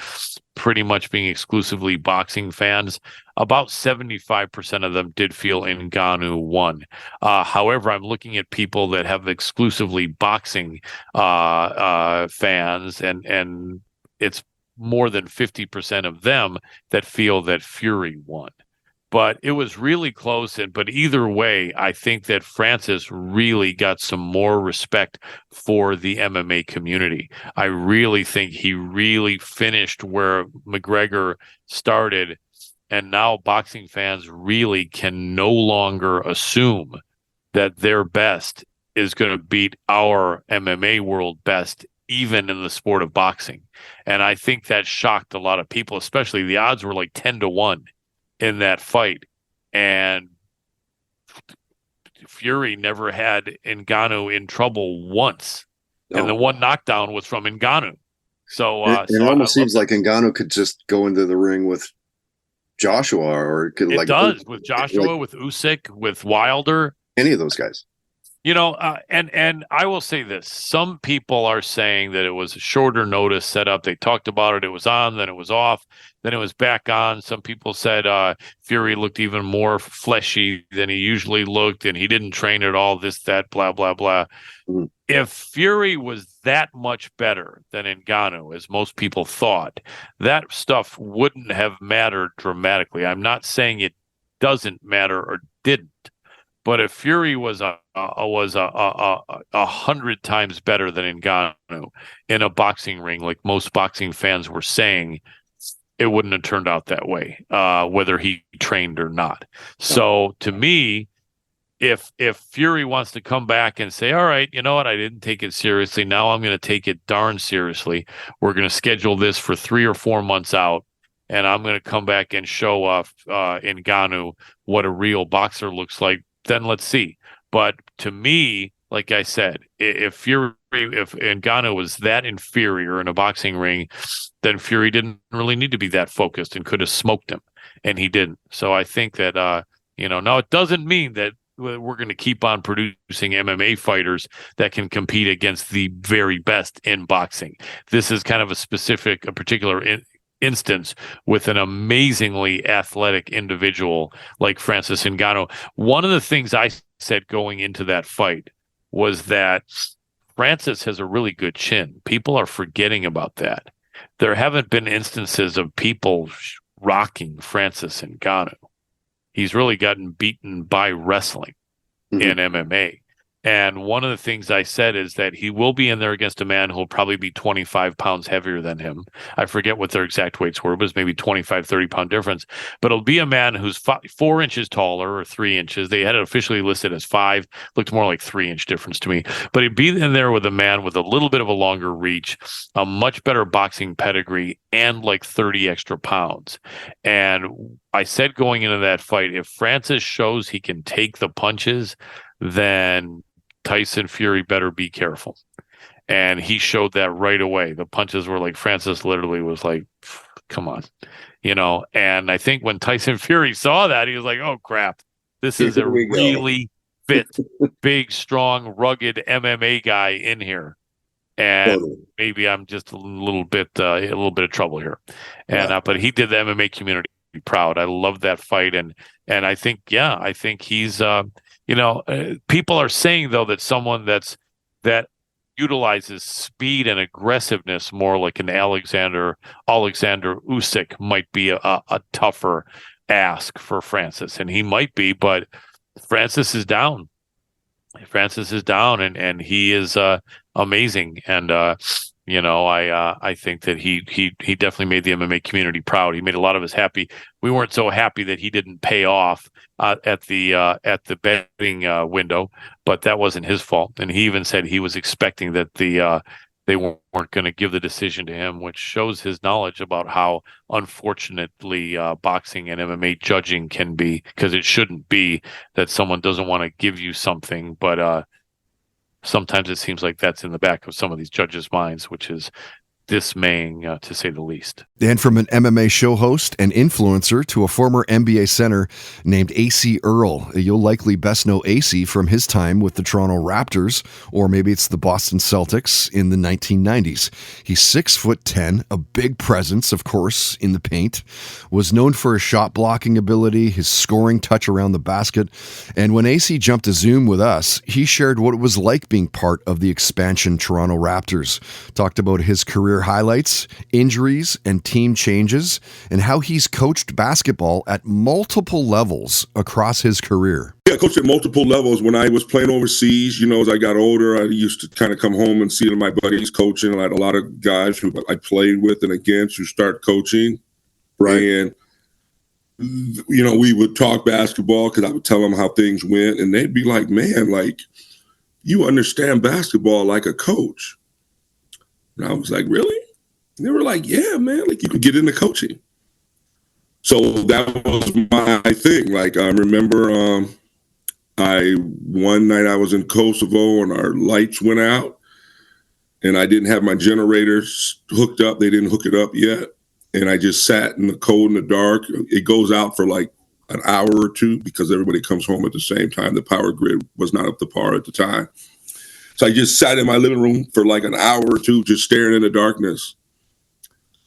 pretty much being exclusively boxing fans, about 75% of them did feel Ngannou won. However, I'm looking at people that have exclusively boxing fans, and it's more than 50% of them that feel that Fury won. But it was really close. But either way, I think that Francis really got some more respect for the MMA community. I really think he really finished where McGregor started. And now boxing fans really can no longer assume that their best is going to beat our MMA world best, even in the sport of boxing. And I think that shocked a lot of people, especially the odds were like 10-1 in that fight. And Fury never had Ngannou in trouble once. No. And the one knockdown was from Ngannou. So it almost seems like Ngannou could just go into the ring with Joshua, or could with Joshua, with Usyk, with Wilder, any of those guys. And I will say this: some people are saying that it was a shorter notice setup. They talked about it; it was on, then it was off, then it was back on. Some people said Fury looked even more fleshy than he usually looked, and he didn't train at all. This, that, blah, blah, blah. Mm-hmm. If Fury was that much better than Ngannou, as most people thought, that stuff wouldn't have mattered dramatically. I'm not saying it doesn't matter or didn't. But if Fury was a 100 times better than Ngannou in a boxing ring, like most boxing fans were saying, it wouldn't have turned out that way, whether he trained or not. So to me, if Fury wants to come back and say, all right, you know what, I didn't take it seriously, now I'm going to take it darn seriously. We're going to schedule this for 3 or 4 months out, and I'm going to come back and show off Ngannou what a real boxer looks like, then let's see. But to me, like I said, if Ngannou was that inferior in a boxing ring, then Fury didn't really need to be that focused and could have smoked him, and he didn't. So I think that now it doesn't mean that we're going to keep on producing MMA fighters that can compete against the very best in boxing. This is kind of a particular instance with an amazingly athletic individual like Francis Ngannou. One of the things I said going into that fight was that Francis has a really good chin. People are forgetting about that. There haven't been instances of people rocking Francis Ngannou. He's really gotten beaten by wrestling in MMA. And one of the things I said is that he will be in there against a man who will probably be 25 pounds heavier than him. I forget what their exact weights were, but it's maybe 25, 30-pound difference. But it'll be a man who's 4 inches taller or 3 inches. They had it officially listed as 5. Looked more like 3-inch difference to me. But he'd be in there with a man with a little bit of a longer reach, a much better boxing pedigree, and like 30 extra pounds. And I said going into that fight, if Francis shows he can take the punches, then Tyson Fury better be careful. And he showed that right away. The punches were like, Francis literally was like, come on. And I think when Tyson Fury saw that, he was like, oh crap, this is a really fit, big, strong, rugged MMA guy in here. And maybe I'm just a little bit of trouble here. And but he did the MMA community proud. I love that fight, and I think he's people are saying though that someone that utilizes speed and aggressiveness more like an Alexander Usyk might be a tougher ask for Francis, and he might be, but Francis is down. And he is amazing, and I think that he definitely made the MMA community proud. He made a lot of us happy. We weren't so happy that he didn't pay off at the betting window, but that wasn't his fault. And he even said he was expecting that they weren't going to give the decision to him, which shows his knowledge about how unfortunately boxing and MMA judging can be, because it shouldn't be that someone doesn't want to give you something, but sometimes it seems like that's in the back of some of these judges' minds, which is dismaying, to say the least. And from an MMA show host and influencer to a former NBA center named Acie Earl. You'll likely best know Acie from his time with the Toronto Raptors, or maybe it's the Boston Celtics in the 1990s. He's 6'10", a big presence, of course, in the paint, was known for his shot blocking ability, his scoring touch around the basket. And when Acie jumped to Zoom with us, he shared what it was like being part of the expansion Toronto Raptors, talked about his career highlights, injuries, and team changes, and how he's coached basketball at multiple levels across his career. Yeah, I coached at multiple levels. When I was playing overseas, as I got older, I used to kind of come home and see my buddies coaching. I had a lot of guys who I played with and against who start coaching. Right. And, we would talk basketball because I would tell them how things went, and they'd be like, man, you understand basketball like a coach. And I was like, really? And they were like, yeah, man, you can get into coaching. So that was my thing. I remember one night I was in Kosovo and our lights went out and I didn't have my generators hooked up. They didn't hook it up yet. And I just sat in the cold and the dark. It goes out for an hour or two because everybody comes home at the same time. The power grid was not up to par at the time. So I just sat in my living room for an hour or two, just staring in the darkness.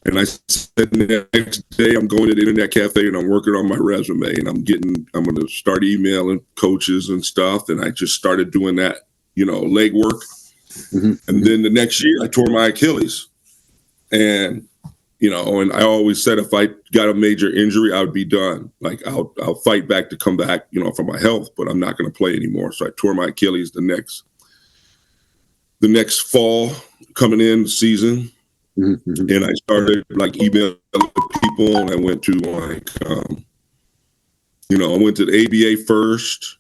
And I said the next day, I'm going to the internet cafe and I'm working on my resume and I'm going to start emailing coaches and stuff. And I just started doing that, leg work. Mm-hmm. And then the next year I tore my Achilles. And, and I always said if I got a major injury, I would be done. I'll fight back to come back, for my health, but I'm not going to play anymore. So I tore my Achilles the next fall coming in the season. Mm-hmm. And I started emailing people, and I went to I went to the ABA first,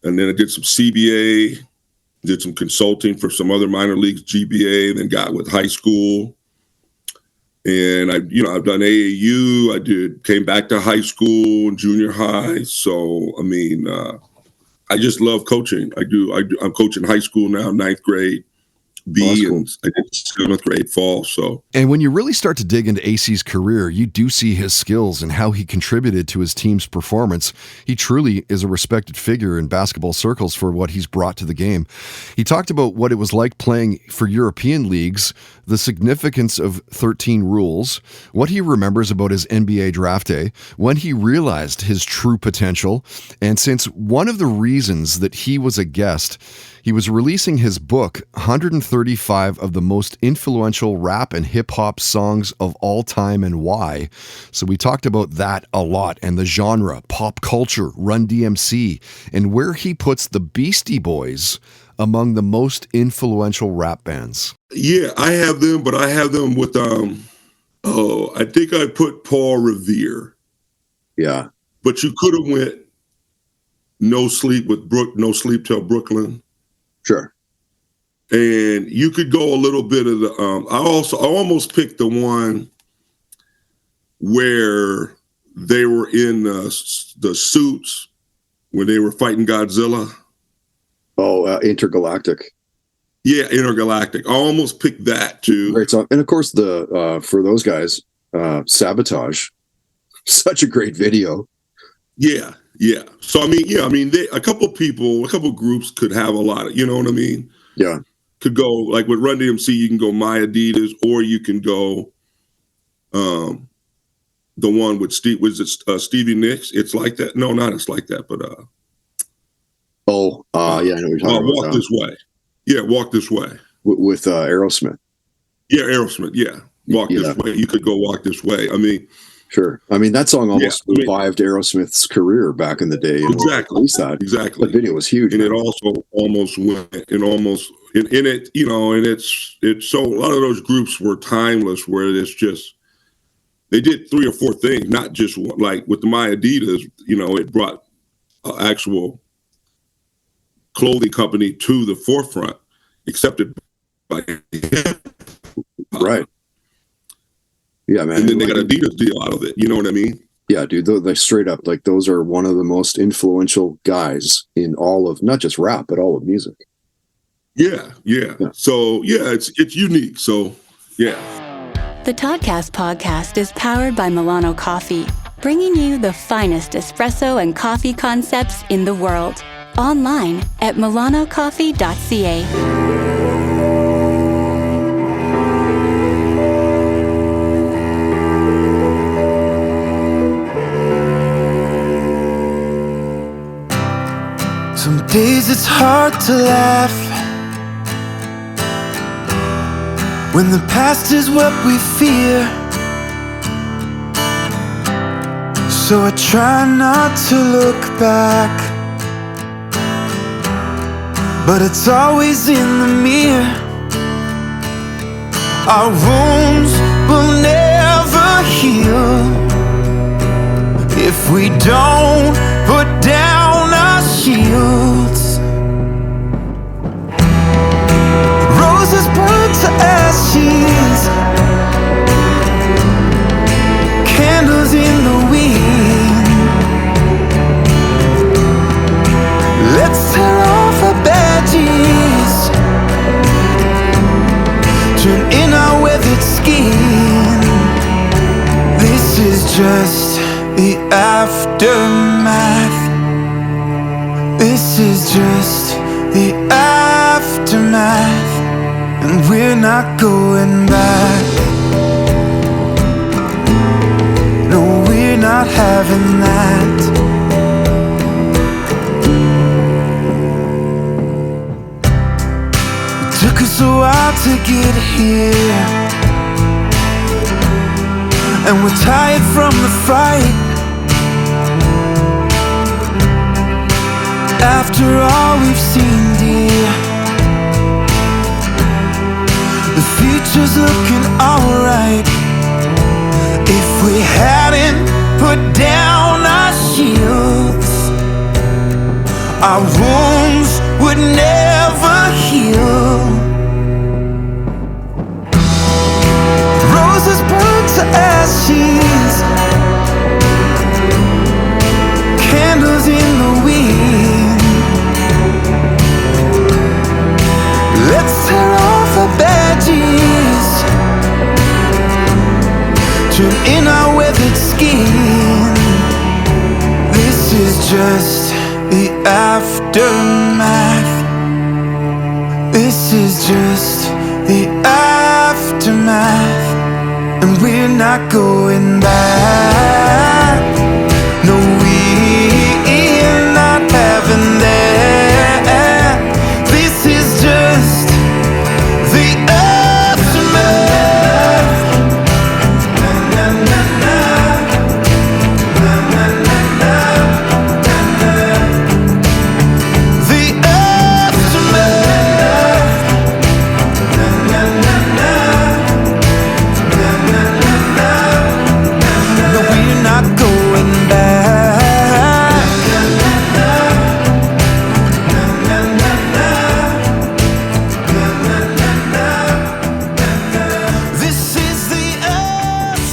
and then I did some CBA, did some consulting for some other minor leagues, GBA, then got with high school. And I've done AAU. Came back to high school and junior high. So, I just love coaching. I do. I'm coaching high school now, 9th grade. And I did 7th grade fall. And when you really start to dig into Acie's career, you do see his skills and how he contributed to his team's performance. He truly is a respected figure in basketball circles for what he's brought to the game. He talked about what it was like playing for European leagues, the significance of 13 rules, what he remembers about his NBA draft day, when he realized his true potential, and since one of the reasons that he was a guest, he was releasing his book, 135 of the most influential rap and hip-hop songs of all time and why. So we talked about that a lot, and the genre, pop culture, Run DMC, and where he puts the Beastie Boys among the most influential rap bands. Yeah, I have them, but I have them with, I think I put Paul Revere. Yeah. But you could have went No Sleep No Sleep Till Brooklyn. Sure. And you could go a little bit of the, I almost picked the one where they were in the suits when they were fighting Godzilla. Oh, Intergalactic. Yeah, Intergalactic. I almost picked that too. Great song. And of course, for those guys, Sabotage Such a great video. Yeah. So a couple groups could have a lot of, you know what I mean? Yeah. Could go like with Run DMC, you can go My Adidas, or you can go the one with Stevie Nicks. It's like that. No, not It's Like That, but yeah, I know what you're talking about. Walk This Way. Yeah, Walk This Way. With Aerosmith. Yeah, Aerosmith. Yeah. Walk This Way. You could go Walk This Way. I mean, sure. I mean, that song almost revived Aerosmith's career back in the day. Exactly. Exactly. That video was huge. And it also almost went and almost in it, you know, and it's so a lot of those groups were timeless where it's just they did 3 or 4 things, not just one. Like with the My Adidas, you know, it brought actual clothing company to the forefront, accepted by him. Right. Yeah, man. And then they got Adidas deal out of it. You know what I mean? Yeah, dude. They straight up, like, those are one of the most influential guys in all of, not just rap, but all of music. Yeah. So, yeah, it's unique. So, yeah. The Toddcast podcast is powered by Milano Coffee, bringing you the finest espresso and coffee concepts in the world. Online at milanocoffee.ca. Some days it's hard to laugh when the past is what we fear. So I try not to look back, but it's always in the mirror. Our wounds will never heal if we don't put down our shields. Roses burn to ashes, candles in the wind. Let's tear off our badges, turn in our weathered skin. This is just the aftermath. This is just the aftermath, and we're not going back. No, we're not having that. It took us a while to get here, and we're tired from the fight. After all we've seen, dear, the future's looking alright. If we hadn't put down our shields, our wounds would never heal. Roses burn to ashes, candles in the wind. Let's tear off our badges, turn in our weathered skin. This is just the aftermath. This is just the aftermath, and we're not going back. No, we're not having that. This is just the aftermath. The aftermath. No, we're not going back. This is the aftermath.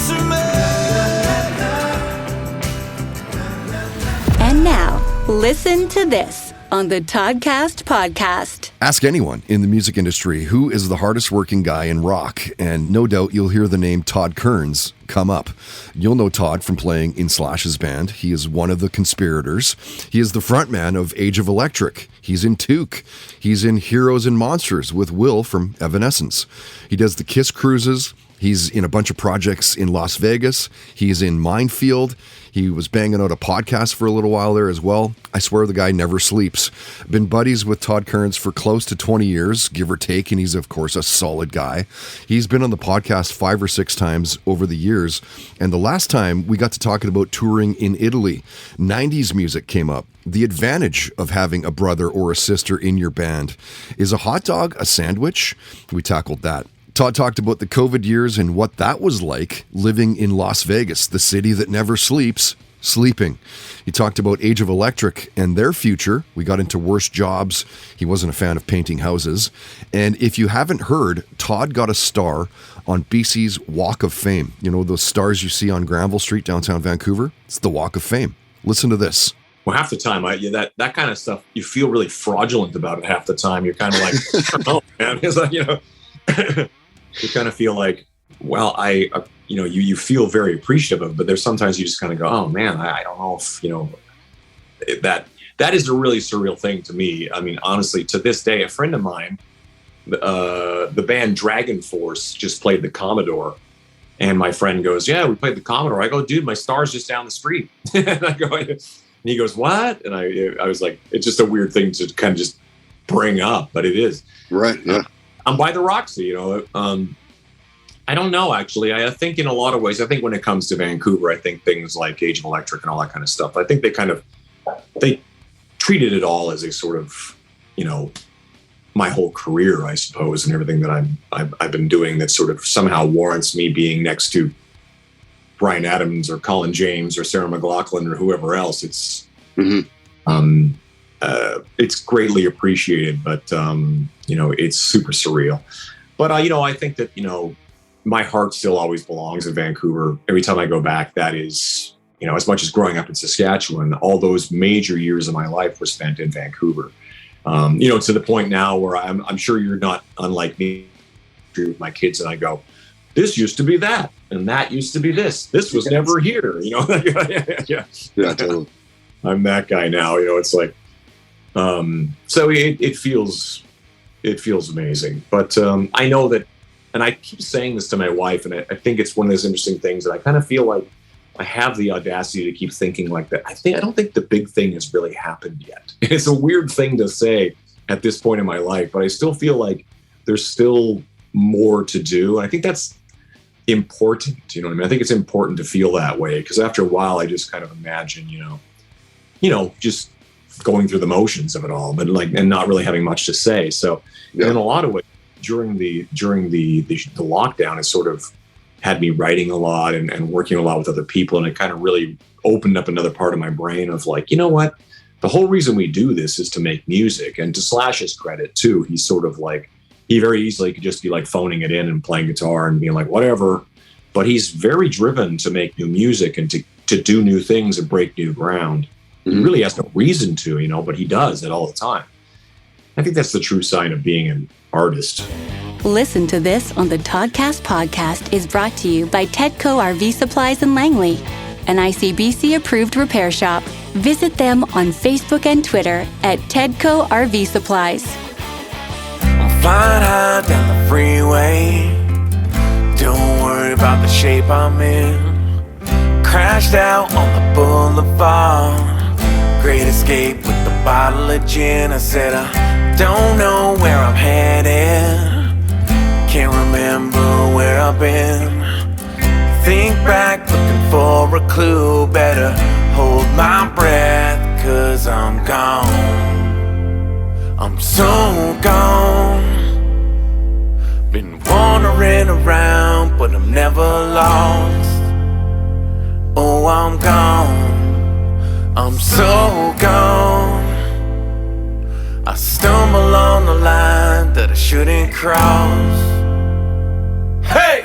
And now, listen to this on the Toddcast Podcast. Ask anyone in the music industry who is the hardest working guy in rock, and no doubt you'll hear the name Todd Kerns come up. You'll know Todd from playing in Slash's band. He is one of the conspirators. He is the frontman of Age of Electric. He's in Toque. He's in Heroes and Monsters with Will from Evanescence. He does the Kiss cruises. He's in a bunch of projects in Las Vegas. He's in Minefield. He was banging out a podcast for a little while there as well. I swear the guy never sleeps. Been buddies with Todd Kerns for close to 20 years, give or take, and he's, of course, a solid guy. He's been on the podcast 5 or 6 times over the years, and the last time we got to talking about touring in Italy. 90s music came up. The advantage of having a brother or a sister in your band. Is a hot dog a sandwich? We tackled that. Todd talked about the COVID years and what that was like living in Las Vegas, the city that never sleeps, sleeping. He talked about Age of Electric and their future. We got into worst jobs. He wasn't a fan of painting houses. And if you haven't heard, Todd got a star on BC's Walk of Fame. You know, those stars you see on Granville Street, downtown Vancouver? It's the Walk of Fame. Listen to this. Well, half the time, that kind of stuff, you feel really fraudulent about it half the time. You're kind of like, oh, man. It's like, you know, you kind of feel like, well, you feel very appreciative of it, but there's sometimes you just kind of go, oh man, I don't know if, you know, that is a really surreal thing to me. I mean, honestly, to this day, a friend of mine, the band Dragon Force just played the Commodore, and my friend goes, yeah, we played the Commodore. I go, dude, my star's just down the street. And he goes, what? And I was like, it's just a weird thing to kind of just bring up, but it is. Right. Yeah. I'm by the Roxy, you know. I don't know, actually. I think in a lot of ways, I think when it comes to Vancouver, I think things like Age of Electric and all that kind of stuff, I think they treated it all as a sort of, you know, my whole career, I suppose, and everything that I've been doing that sort of somehow warrants me being next to Bryan Adams or Colin James or Sarah McLachlan or whoever else. It's it's greatly appreciated, but you know, it's super surreal. But you know, I think that, you know, my heart still always belongs in Vancouver. Every time I go back, that is, you know, as much as growing up in Saskatchewan, all those major years of my life were spent in Vancouver. You know, to the point now where I'm sure you're not unlike me with my kids, and I go, this used to be that, and that used to be this. This was never here, you know. Yeah, totally. I'm that guy now. You know, it's like, so it feels amazing. But I know that, and I keep saying this to my wife, and I think it's one of those interesting things that I kind of feel like I have the audacity to keep thinking like that. I don't think the big thing has really happened yet. It's a weird thing to say at this point in my life, but I still feel like there's still more to do. And I think that's important. You know what I mean? I think it's important to feel that way, because after a while, I just kind of imagine, you know, just going through the motions of it all, but like, and not really having much to say. So in a lot of ways, during the lockdown, it sort of had me writing a lot and working a lot with other people. And it kind of really opened up another part of my brain of like, you know what, the whole reason we do this is to make music. And to Slash's credit too, he's sort of like, he very easily could just be like phoning it in and playing guitar and being like, whatever. But he's very driven to make new music and to do new things and break new ground. He really has no reason to, you know, but he does it all the time. I think that's the true sign of being an artist. Listen to This on the Toddcast Podcast is brought to you by Tedco RV Supplies in Langley, an ICBC approved repair shop. Visit them on Facebook and Twitter at Tedco RV Supplies. I'm flying high down the freeway. Don't worry about the shape I'm in. Crashed out on the boulevard. Great escape with the bottle of gin. I said I don't know where I'm headed. Can't remember where I've been. Think back looking for a clue. Better hold my breath, 'cause I'm gone. I'm so gone. Been wandering around, but I'm never lost. Oh, I'm gone. I'm so gone. I stumble on the line that I shouldn't cross. Hey!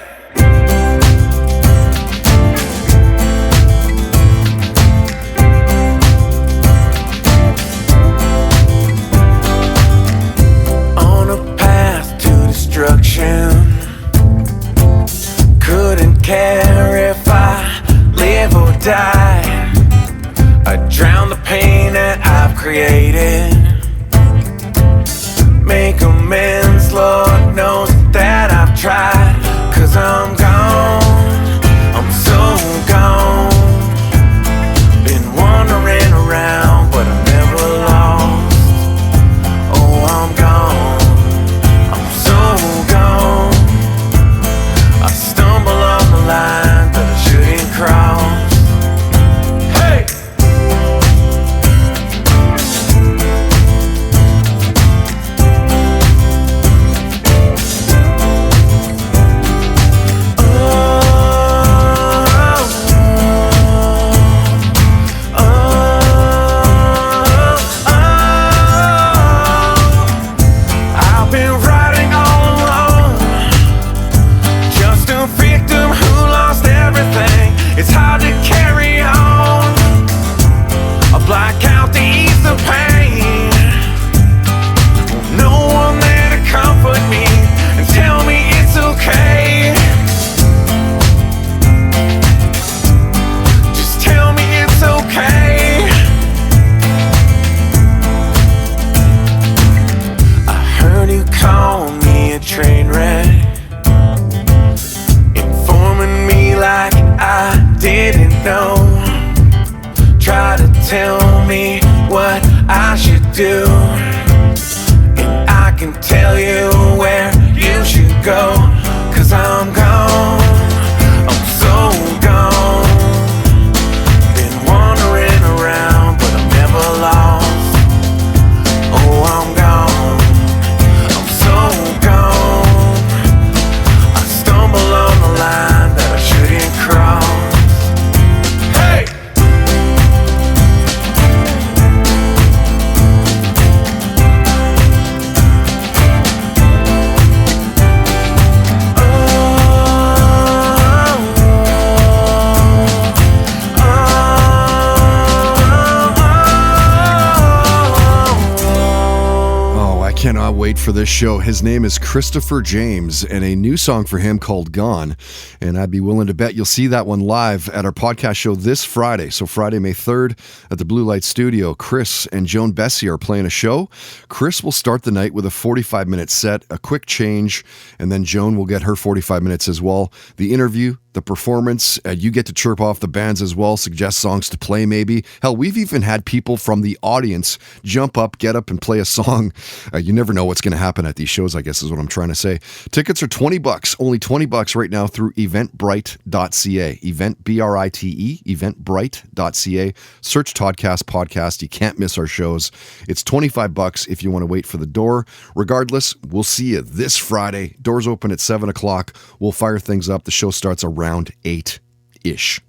Cannot wait for this show. His name is Christopher James, and a new song for him called Gone. And I'd be willing to bet you'll see that one live at our podcast show this Friday. So Friday, May 3rd at the Blue Light Studio. Chris and Joan Bessie are playing a show. Chris will start the night with a 45-minute set, a quick change, and then Joan will get her 45 minutes as well. The interview, the performance, you get to chirp off the bands as well, suggest songs to play maybe. Hell, we've even had people from the audience jump up, get up, and play a song. You never know what's going to happen at these shows, I guess is what I'm trying to say. Tickets are $20, only $20 right now through eventbrite.ca. Event, B-R-I-T-E, eventbrite.ca. Search Toddcast Podcast. You can't miss our shows. It's $25 if you want to wait for the door. Regardless, we'll see you this Friday. Doors open at 7 o'clock. We'll fire things up. The show starts around 8-ish.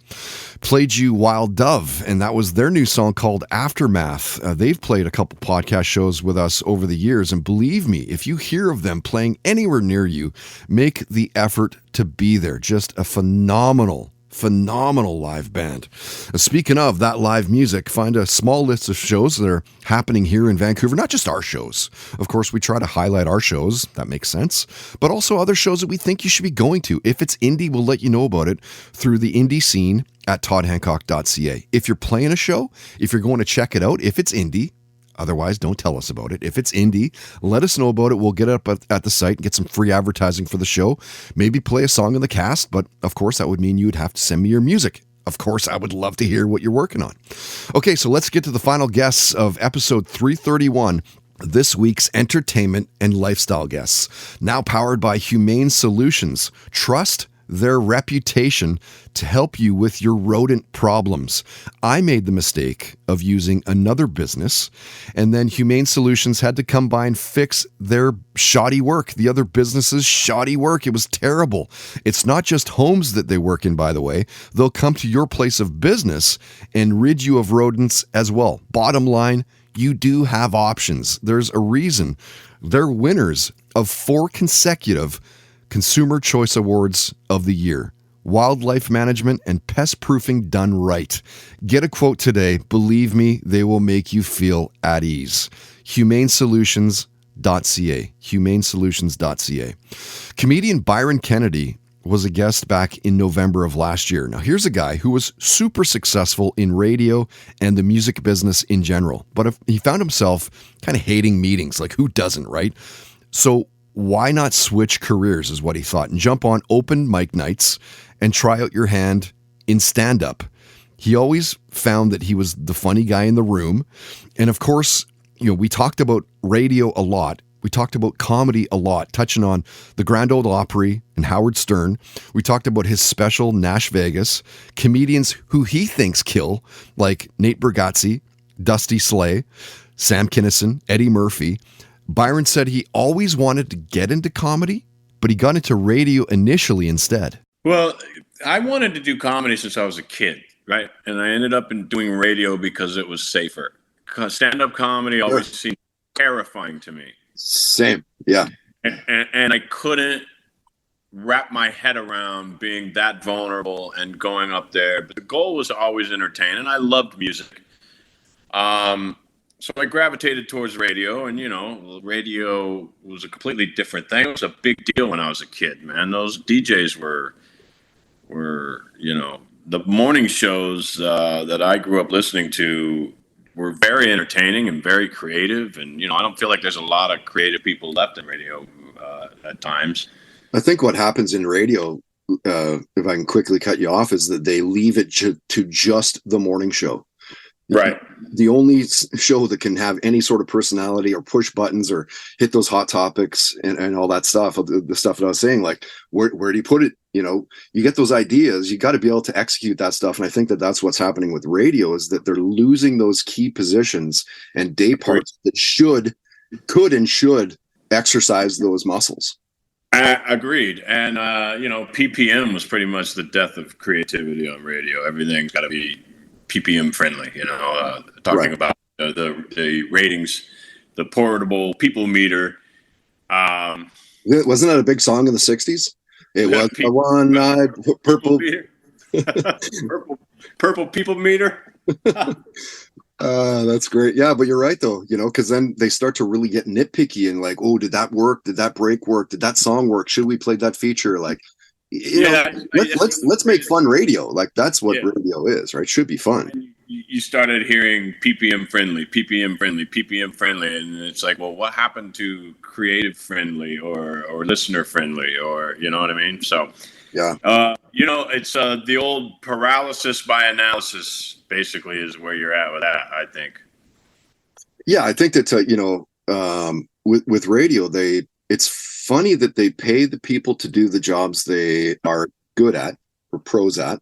Played you Wild Dove, and that was their new song called Aftermath. They've played a couple podcast shows with us over the years, and believe me, if you hear of them playing anywhere near you, make the effort to be there. Just a phenomenal live band. Speaking of that live music, find a small list of shows that are happening here in Vancouver, not just our shows. Of course, we try to highlight our shows, that makes sense, but also other shows that we think you should be going to. If it's indie, we'll let you know about it through the indie scene at toddhancock.ca. If you're playing a show, if you're going to check it out, if it's indie, otherwise, don't tell us about it. If it's indie, let us know about it. We'll get up at the site and get some free advertising for the show. Maybe play a song in the cast, but of course, that would mean you would have to send me your music. Of course, I would love to hear what you're working on. Okay, so let's get to the final guests of episode 331. This week's entertainment and lifestyle guests, now powered by Humane Solutions. Trust their reputation to help you with your rodent problems. I made the mistake of using another business, and then Humane Solutions had to come by and fix their shoddy work, the other business's shoddy work. It was terrible. It's not just homes that they work in, by the way. They'll come to your place of business and rid you of rodents as well. Bottom line, you do have options. There's a reason. They're winners of 4 consecutive Consumer Choice Awards of the year. Wildlife management and pest proofing done right. Get a quote today. Believe me, they will make you feel at ease. HumaneSolutions.ca. HumaneSolutions.ca. Comedian Byron Kennedy was a guest back in November of last year. Now, here's a guy who was super successful in radio and the music business in general, but he found himself kind of hating meetings. Like, who doesn't, right? So why not switch careers is what he thought, and jump on open mic nights and try out your hand in stand-up. He always found that he was the funny guy in the room. And of course, we talked about radio a lot. We talked about comedy a lot, touching on the Grand Ole Opry and Howard Stern. We talked about his special, Nash Vegas, comedians who he thinks kill, like Nate Bargatze, Dusty Slay, Sam Kinison, Eddie Murphy. Byron said he always wanted to get into comedy, but he got into radio initially instead. Well, I wanted to do comedy since I was a kid, right? And I ended up doing radio because it was safer. Stand-up comedy always seemed terrifying to me. Same, yeah. And I couldn't wrap my head around being that vulnerable and going up there. But the goal was to always entertain, and I loved music. So I gravitated towards radio, and, radio was a completely different thing. It was a big deal when I was a kid, man. Those DJs were the morning shows that I grew up listening to were very entertaining and very creative. And, I don't feel like there's a lot of creative people left in radio at times. I think what happens in radio, if I can quickly cut you off, is that they leave it to just the morning show. Right. The only show that can have any sort of personality or push buttons or hit those hot topics and all that stuff, the stuff that I was saying, like, where do you put it? You get those ideas, you got to be able to execute that stuff. And I think that that's what's happening with radio, is that they're losing those key positions and day parts that could and should exercise those muscles. Agreed. And, PPM was pretty much the death of creativity on radio. Everything's got to be PPM friendly, talking about the ratings, the portable people meter. Wasn't that a big song in the 60s? It was a one-eyed purple purple people meter. That's great. Yeah, but you're right though, because then they start to really get nitpicky and like, oh, did that work? Did that break work? Did that song work? Should we play that feature? Like, let's make fun radio. Like that's what radio is, right? Should be fun. You started hearing PPM friendly, and it's like, well, what happened to creative friendly or listener friendly, or you know what I mean? So yeah, it's the old paralysis by analysis. Basically, is where you're at with that. I think. Yeah, I think that with radio, it's funny that they pay the people to do the jobs they are good at or pros at.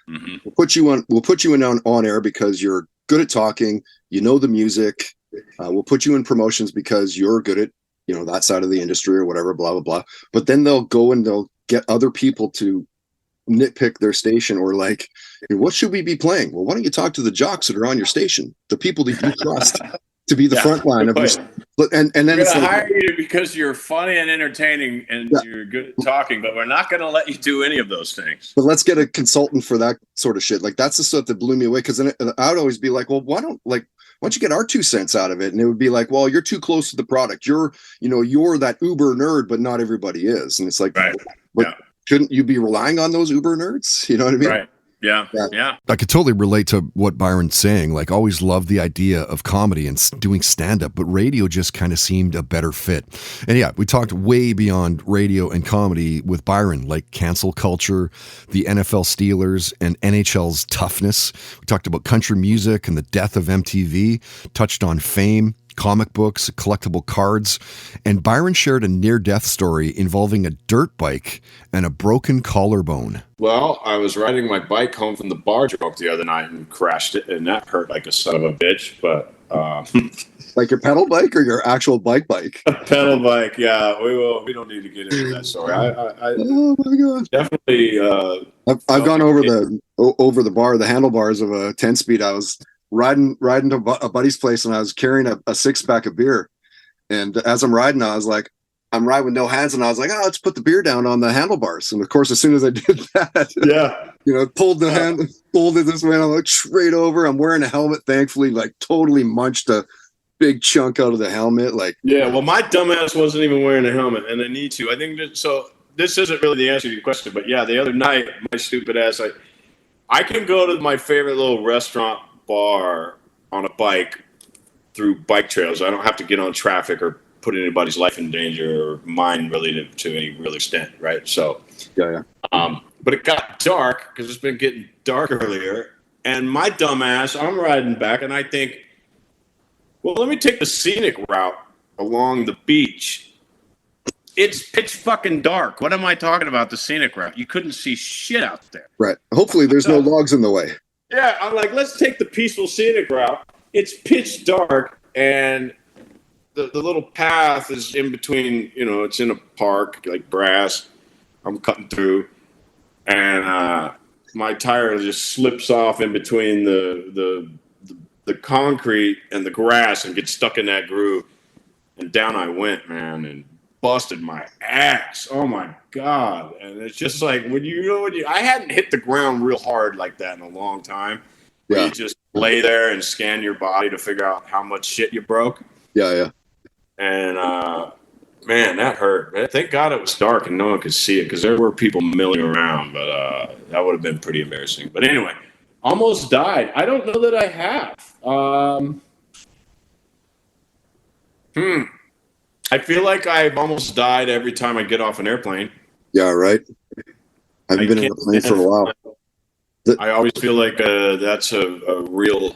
Mm-hmm. We'll put you in on air because you're good at talking. You know the music. We'll put you in promotions because you're good at that side of the industry or whatever. Blah blah blah. But then they'll go and they'll get other people to nitpick their station or like, hey, what should we be playing? Well, why don't you talk to the jocks that are on your station, the people that you trust to be the front line of your. And then we're it's gonna like, hire you because you're funny and entertaining and you're good at talking, but we're not going to let you do any of those things. But let's get a consultant for that sort of shit. Like that's the stuff that blew me away. Because then I would always be like, well, why don't you get our 2 cents out of it? And it would be like, well, you're too close to the product. You're that Uber nerd, but not everybody is. And it's like, right. But shouldn't you be relying on those Uber nerds? You know what I mean? Right. Yeah. I could totally relate to what Byron's saying. Like, always loved the idea of comedy and doing stand-up, but radio just kind of seemed a better fit. And yeah, we talked way beyond radio and comedy with Byron, like cancel culture, the NFL Steelers, and NHL's toughness. We talked about country music and the death of MTV, touched on fame, comic books, collectible cards, and Byron shared a near-death story involving a dirt bike and a broken collarbone. Well, I was riding my bike home from the bar joke the other night and crashed it, and that hurt like a son of a bitch, but... Like your pedal bike or your actual bike? A pedal bike, yeah. We don't need to get into that story. Oh my God. Definitely... I've gone over the bar, the handlebars of a 10-speed. I was riding to a buddy's place and I was carrying a 6-pack of beer. And as I'm riding, I was like, I'm riding with no hands. And I was like, let's put the beer down on the handlebars. And of course, as soon as I did that, pulled the hand, folded this way. And I'm like straight over. I'm wearing a helmet, thankfully, like totally munched a big chunk out of the helmet. Like, yeah, well, my dumbass wasn't even wearing a helmet and I need to. I think that, so this isn't really the answer to your question, but yeah, the other night, my stupid ass, I can go to my favorite little restaurant bar on a bike through bike trails. I don't have to get on traffic or put anybody's life in danger or mine really to any real extent, right? So yeah. But it got dark because it's been getting dark earlier, and my dumb ass, I'm riding back and I think, well, let me take the scenic route along the beach. It's pitch fucking dark. What am I talking about? The scenic route. You couldn't see shit out there. Right. Hopefully there's no logs in the way. Yeah, I'm like, let's take the peaceful scenic route. It's pitch dark, and the little path is in between, it's in a park, like grass. I'm cutting through, and my tire just slips off in between the concrete and the grass and gets stuck in that groove. And down I went, man, and busted my ass. Oh my God. And it's just like I hadn't hit the ground real hard like that in a long time. Yeah. You just lay there and scan your body to figure out how much shit you broke. Yeah. And man, that hurt. Thank God it was dark and no one could see it because there were people milling around, but that would have been pretty embarrassing. But anyway, almost died. I don't know that I have. I feel like I've almost died every time I get off an airplane. Yeah, right. I've been in a plane for a while. I always feel like that's a real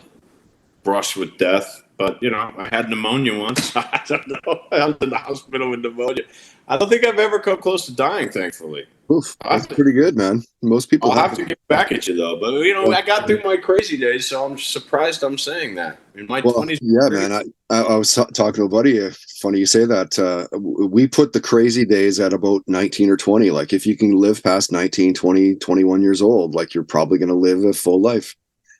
brush with death. But, I had pneumonia once. I don't know. I was in the hospital with pneumonia. I don't think I've ever come close to dying, thankfully. Oof, that's pretty good, man. Most people I'll have to get back at you, though. But, I got through my crazy days, so I'm surprised I'm saying that. In my 20s. Yeah, man. I was talking to a buddy. Funny you say that. We put the crazy days at about 19 or 20. Like, if you can live past 19, 20, 21 years old, like, you're probably going to live a full life.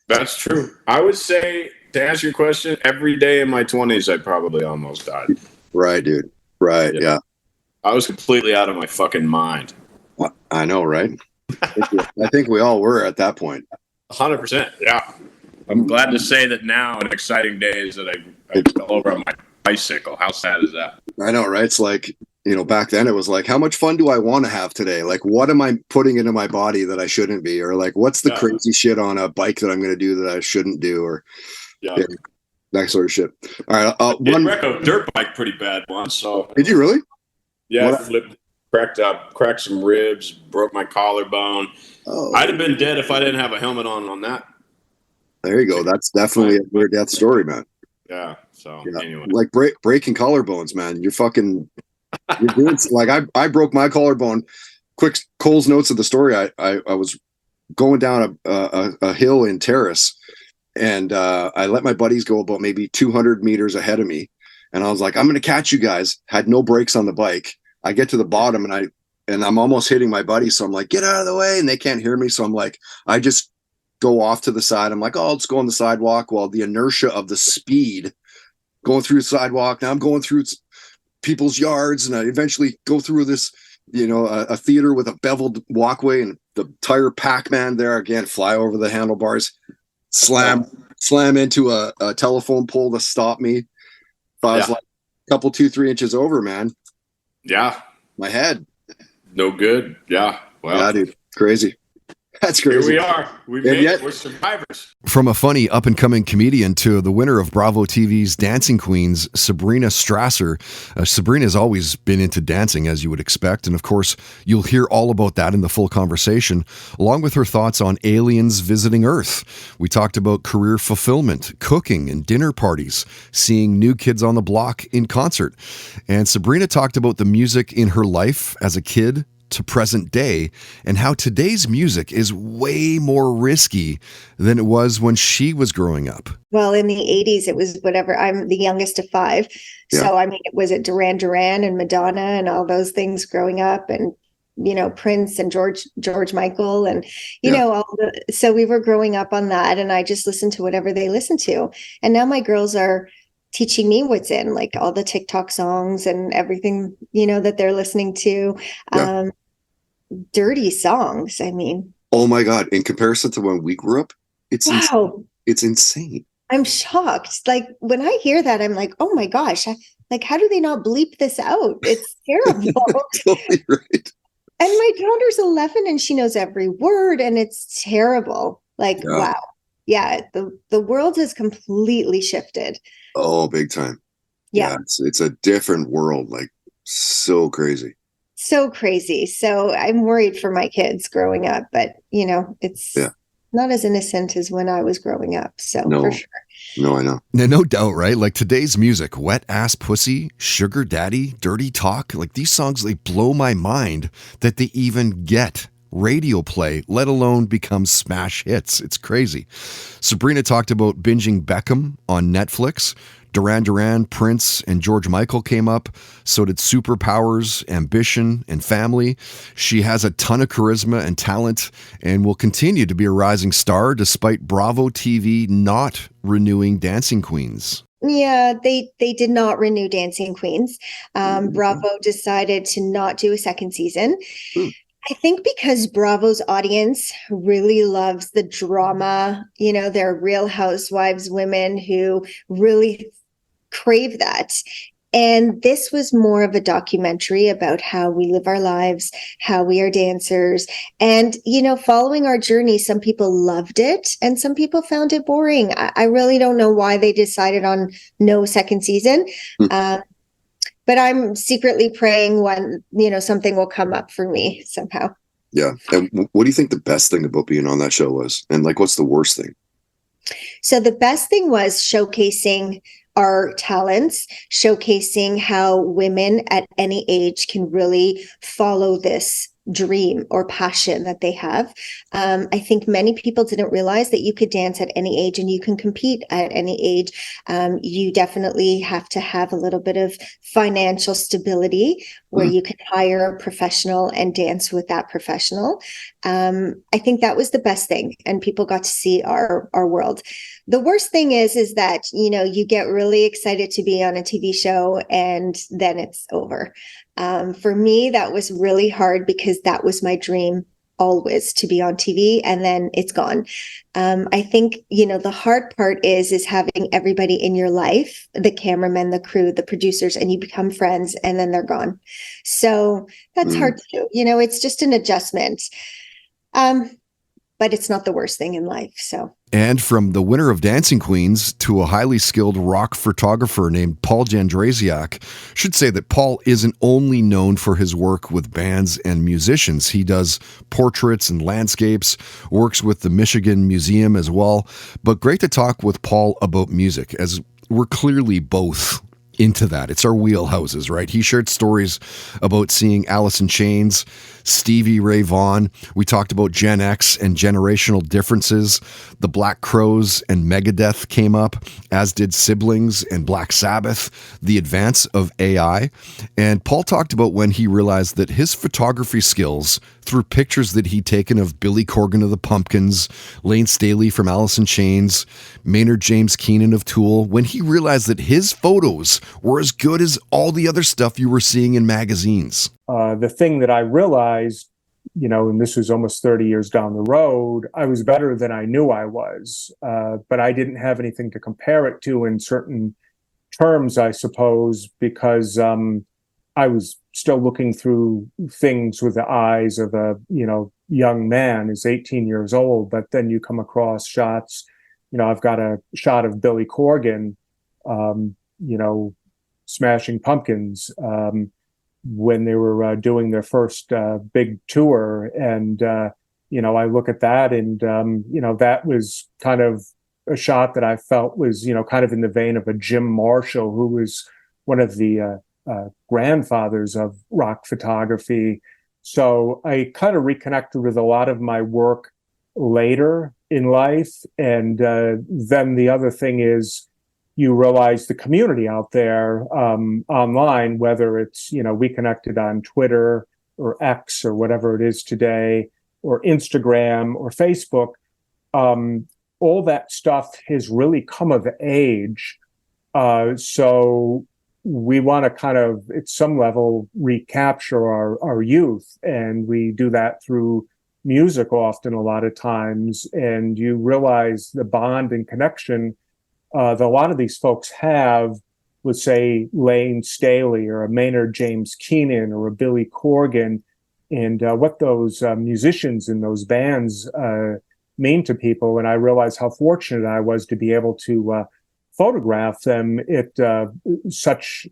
That's true. I would say, to answer your question, every day in my 20s, I probably almost died. Right, dude. Right, yeah. I was completely out of my fucking mind. Well, I know, right? I think we all were at that point. 100%, yeah. I'm glad to say that now, in exciting days, that I fell over on my bicycle. How sad is that? I know, right? It's like, back then it was like, how much fun do I want to have today? Like, what am I putting into my body that I shouldn't be? Or like, what's the crazy shit on a bike that I'm going to do that I shouldn't do? Or that sort of shit. All right. I did wreck a dirt bike pretty bad once. So did you really? Yeah, I flipped, cracked some ribs, broke my collarbone. Oh. I'd have been dead if I didn't have a helmet on that. There you go. That's definitely a near death story, man. Yeah. So anyway, like breaking collarbones, man. You're doing like I broke my collarbone. Quick Cole's notes of the story. I was going down a hill in Terrace, and I let my buddies go about maybe 200 meters ahead of me, and I was like, I'm going to catch you guys. Had no brakes on the bike. I get to the bottom, and I'm almost hitting my buddy, so I'm like, get out of the way, and they can't hear me, so I'm like, I just go off to the side. I'm like, I'll just go on the sidewalk. Well, the inertia of the speed going through the sidewalk. Now I'm going through people's yards, and I eventually go through this, a theater with a beveled walkway, and the tire Pac-Man there again, fly over the handlebars, slam into a telephone pole to stop me. If I was like a couple, 2-3 inches over, man. Yeah. My head. No good. Yeah. Well, yeah, dude. Crazy. That's crazy. Here we are. We're survivors. From a funny up-and-coming comedian to the winner of Bravo TV's Dancing Queens, Sabrina Strasser. Sabrina's always been into dancing, as you would expect. And of course, you'll hear all about that in the full conversation, along with her thoughts on aliens visiting Earth. We talked about career fulfillment, cooking and dinner parties, seeing New Kids on the Block in concert. And Sabrina talked about the music in her life as a kid to present day, and how today's music is way more risky than it was when she was growing up. Well, in the 80s, it was whatever. I'm the youngest of 5. So, I mean, was it Duran Duran and Madonna and all those things growing up, and, Prince and George Michael and, so we were growing up on that, and I just listened to whatever they listened to. And now my girls are teaching me what's in, like all the TikTok songs and everything, that they're listening to. Dirty songs. I mean, oh my God. In comparison to when we grew up, it's insane. It's insane. I'm shocked. Like when I hear that, I'm like, oh my gosh, how do they not bleep this out? It's terrible. Totally right. And my daughter's 11 and she knows every word, and it's terrible. Wow. Yeah. The world has completely shifted. Oh, big time. Yeah. It's a different world. Like so crazy. So crazy. So I'm worried for my kids growing up, but it's not as innocent as when I was growing up. So for sure. No, I know. No doubt, right? Like today's music, Wet Ass Pussy, Sugar Daddy, Dirty Talk, like these songs, they blow my mind that they even get radio play, let alone become smash hits. It's crazy. Sabrina talked about binging Beckham on Netflix. Duran Duran, Prince, and George Michael came up. So did Superpowers, Ambition, and Family. She has a ton of charisma and talent and will continue to be a rising star despite Bravo TV not renewing Dancing Queens. Yeah, they did not renew Dancing Queens. Bravo decided to not do a second season. I think because Bravo's audience really loves the drama, they're Real Housewives women who really crave that. And this was more of a documentary about how we live our lives, how we are dancers. And, following our journey, some people loved it and some people found it boring. I really don't know why they decided on no second season. But I'm secretly praying when, something will come up for me somehow. Yeah. And what do you think the best thing about being on that show was? And what's the worst thing? So the best thing was showcasing our talents, showcasing how women at any age can really follow this dream or passion that they have. I think many people didn't realize that you could dance at any age and you can compete at any age. You definitely have to have a little bit of financial stability where you can hire a professional and dance with that professional. I think that was the best thing, and people got to see our world. The worst thing is that, you get really excited to be on a TV show and then it's over. For me, that was really hard because that was my dream always to be on TV, and then it's gone. I think, the hard part is having everybody in your life, the cameramen, the crew, the producers, and you become friends, and then they're gone. So that's hard to do. It's just an adjustment. But it's not the worst thing in life. So. And from the winner of Dancing Queens to a highly skilled rock photographer named Paul Jendrasiak, should say that Paul isn't only known for his work with bands and musicians. He does portraits and landscapes, works with the Michigan Museum as well. But great to talk with Paul about music, as we're clearly both into that. It's our wheelhouses, right? He shared stories about seeing Alice in Chains, Stevie Ray Vaughan. We talked about Gen X and generational differences. The Black Crowes and Megadeth came up, as did Siblings and Black Sabbath, the advance of AI. And Paul talked about when he realized that his photography skills, through pictures that he'd taken of Billy Corgan of the Pumpkins, Lane Staley from Alice in Chains, Maynard James Keenan of Tool, when he realized that his photos were as good as all the other stuff you were seeing in magazines. The thing that I realized, and this was almost 30 years down the road, I was better than I knew I was, but I didn't have anything to compare it to in certain terms, I suppose, because I was still looking through things with the eyes of a, young man who's 18 years old. But then you come across shots, I've got a shot of Billy Corgan, Smashing Pumpkins, when they were doing their first big tour. And, I look at that and, that was kind of a shot that I felt was, kind of in the vein of a Jim Marshall, who was one of the grandfathers of rock photography. So I kind of reconnected with a lot of my work later in life. And then the other thing is, you realize the community out there online, whether it's, we connected on Twitter or X or whatever it is today, or Instagram or Facebook, all that stuff has really come of age. So we want to kind of, at some level, recapture our youth. And we do that through music often, a lot of times. And you realize the bond and connection that a lot of these folks have with, say, Lane Staley or a Maynard James Keenan or a Billy Corgan, and what those musicians in those bands mean to people. And I realized how fortunate I was to be able to photograph them at such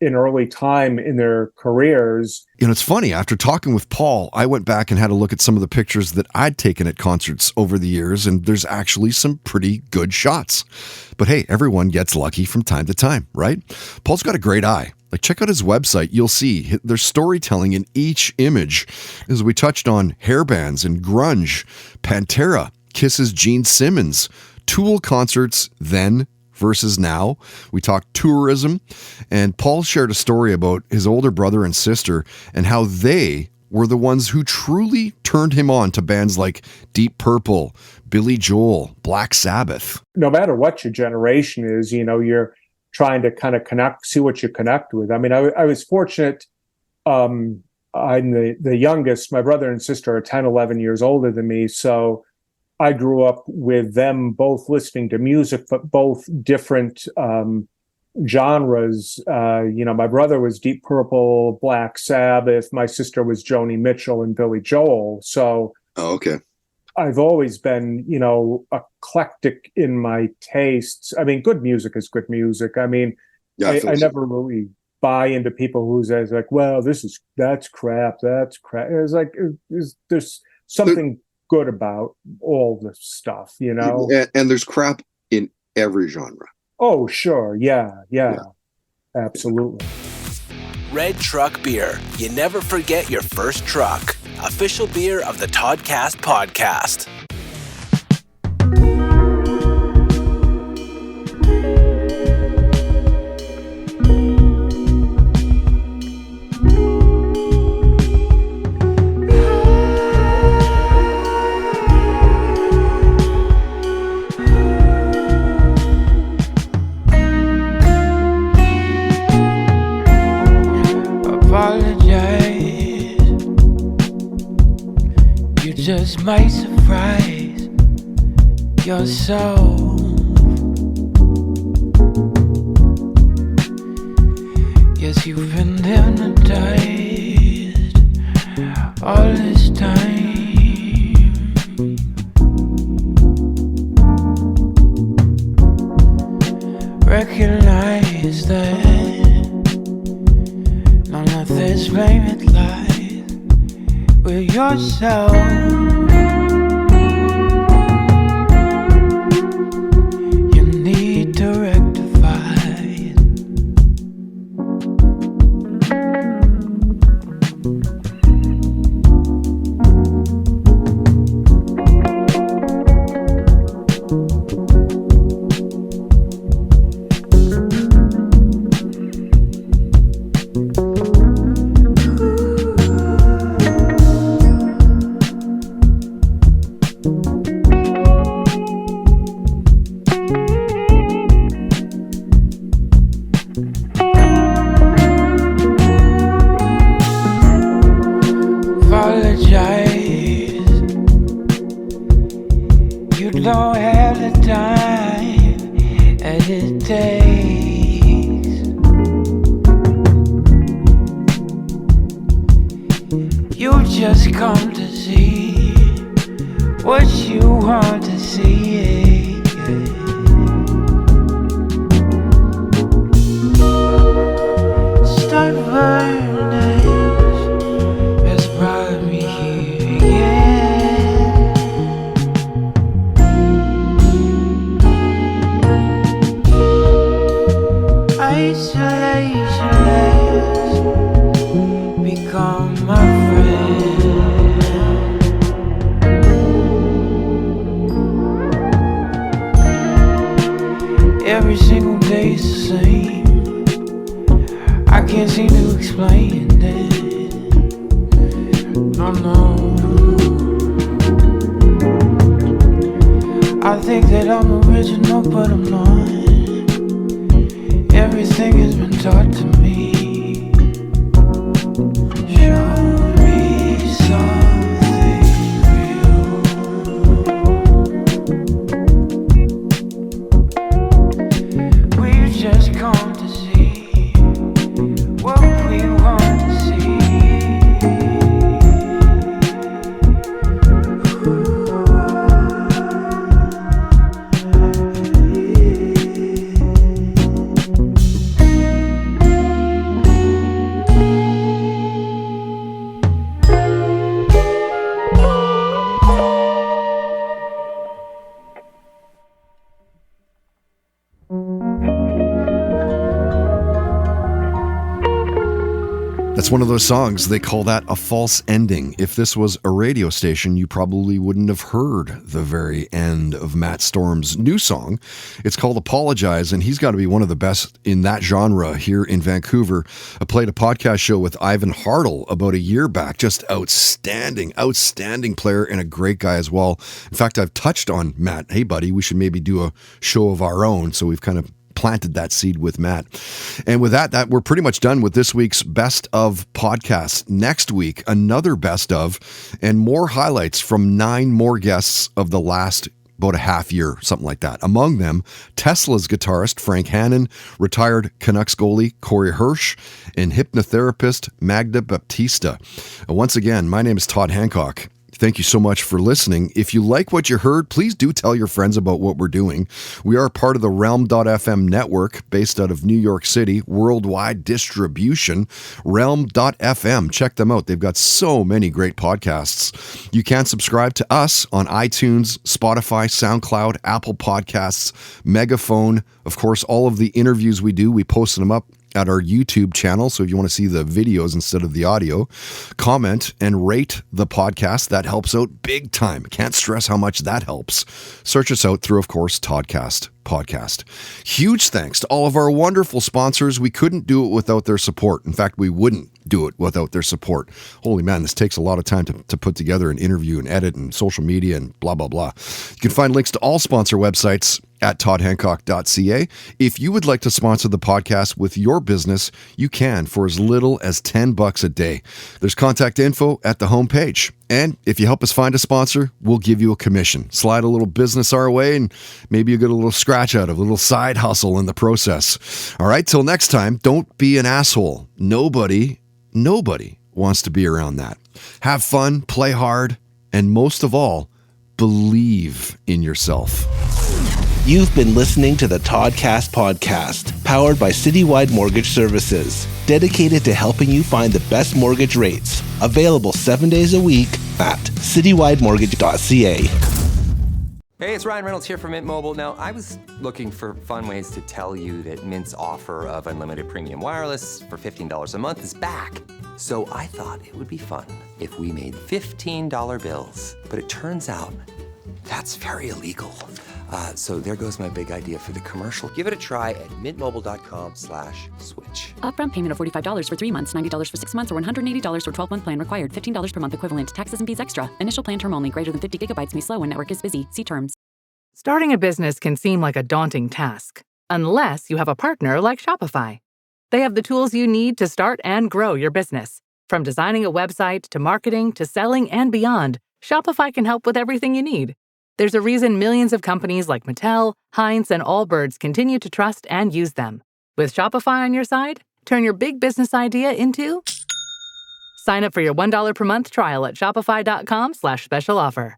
an early time in their careers. It's funny, after talking with Paul, I went back and had a look at some of the pictures that I'd taken at concerts over the years, and there's actually some pretty good shots. But hey, everyone gets lucky from time to time, right? Paul's got a great eye. Check out his website. You'll see there's storytelling in each image. As we touched on hair bands and grunge, Pantera, Kiss's Gene Simmons, Tool concerts then versus now. We talked tourism, and Paul shared a story about his older brother and sister and how they were the ones who truly turned him on to bands like Deep Purple, Billy Joel, Black Sabbath. No matter what your generation is, you're trying to kind of see what you connect with. I mean, I was fortunate. I'm the youngest. My brother and sister are 10, 11 years older than me. So I grew up with them both listening to music, but both different genres. My brother was Deep Purple, Black Sabbath. My sister was Joni Mitchell and Billy Joel. So okay. I've always been, eclectic in my tastes. I mean, good music is good music. I mean, I never really buy into people who says like, well, that's crap. It's like, there's something good about all this stuff, And there's crap in every genre. Oh, sure. Yeah. Absolutely. Red Truck Beer. You never forget your first truck. Official beer of the Toddcast podcast. just might surprise yourself. Yes, you've been hypnotized all this time. Recognize that none of this blame it lies with yourself. You need to rectify it. You don't have the time as it takes. You just come to see what you want to see. Start burning. Just brought me here again. Isolation has become my friend. Every single day is the same. I can't seem to explain it. No, no. I think that I'm original, but I'm not. Everything has been taught to me. Show me something real. We've just come to see what we want to see. That's one of those songs, they call that a false ending. If this was a radio station, you probably wouldn't have heard the very end of Matt Storm's new song. It's called Apologize, and he's got to be one of the best in that genre here in Vancouver. I played a podcast show with Ivan Hartle about a year back. Just outstanding player and a great guy as well. In fact, I've touched on Matt. Hey, buddy, we should maybe do a show of our own. So we've kind of planted that seed with Matt. And with that we're pretty much done with this week's Best of podcast. Next week, another Best of and more highlights from 9 more guests of the last about a half year, something like that. Among them, Tesla's guitarist Frank Hannon, retired Canucks goalie Corey Hirsch, and hypnotherapist Magda Baptista. Once again, my name is Todd Hancock. Thank you so much for listening. If you like what you heard, please do tell your friends about what we're doing. We are part of the Realm.fm network based out of New York City, worldwide distribution, Realm.fm. Check them out. They've got so many great podcasts. You can subscribe to us on iTunes, Spotify, SoundCloud, Apple Podcasts, Megaphone. Of course, all of the interviews we do, we post them up at our YouTube channel. So if you want to see the videos instead of the audio, comment and rate the podcast. That helps out big time. Can't stress how much that helps. Search us out through, of course, Toddcast Podcast. Huge thanks to all of our wonderful sponsors. We couldn't do it without their support. In fact, we wouldn't do it without their support. Holy man, this takes a lot of time to put together an interview and edit and social media and blah, blah, blah. You can find links to all sponsor websites at toddhancock.ca. If you would like to sponsor the podcast with your business, you can for as little as $10 a day. There's contact info at the homepage. And if you help us find a sponsor, we'll give you a commission. Slide a little business our way, and maybe you get a little scratch out of a little side hustle in the process. All right, till next time, don't be an asshole. Nobody wants to be around that. Have fun, play hard, and most of all, believe in yourself. You've been listening to the Toddcast podcast, powered by Citywide Mortgage Services, dedicated to helping you find the best mortgage rates. Available 7 days a week at citywidemortgage.ca. Hey, it's Ryan Reynolds here from Mint Mobile. Now, I was looking for fun ways to tell you that Mint's offer of unlimited premium wireless for $15 a month is back. So I thought it would be fun if we made $15 bills. But it turns out that's very illegal. So there goes my big idea for the commercial. Give it a try at mintmobile.com/switch. Upfront payment of $45 for 3 months, $90 for 6 months, or $180 for 12-month plan required. $15 per month equivalent. Taxes and fees extra. Initial plan term only. Greater than 50 gigabytes may slow when network is busy. See terms. Starting a business can seem like a daunting task, unless you have a partner like Shopify. They have the tools you need to start and grow your business. From designing a website to marketing to selling and beyond, Shopify can help with everything you need. There's a reason millions of companies like Mattel, Heinz, and Allbirds continue to trust and use them. With Shopify on your side, turn your big business idea into... Sign up for your $1 per month trial at shopify.com/special offer.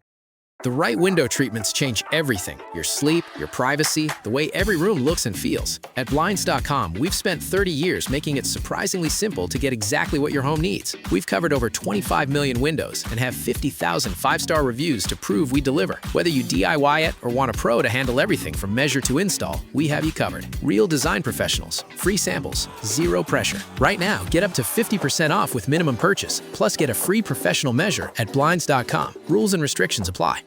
The right window treatments change everything. Your sleep, your privacy, the way every room looks and feels. At Blinds.com, we've spent 30 years making it surprisingly simple to get exactly what your home needs. We've covered over 25 million windows and have 50,000 five-star reviews to prove we deliver. Whether you DIY it or want a pro to handle everything from measure to install, we have you covered. Real design professionals, free samples, zero pressure. Right now, get up to 50% off with minimum purchase, plus get a free professional measure at Blinds.com. Rules and restrictions apply.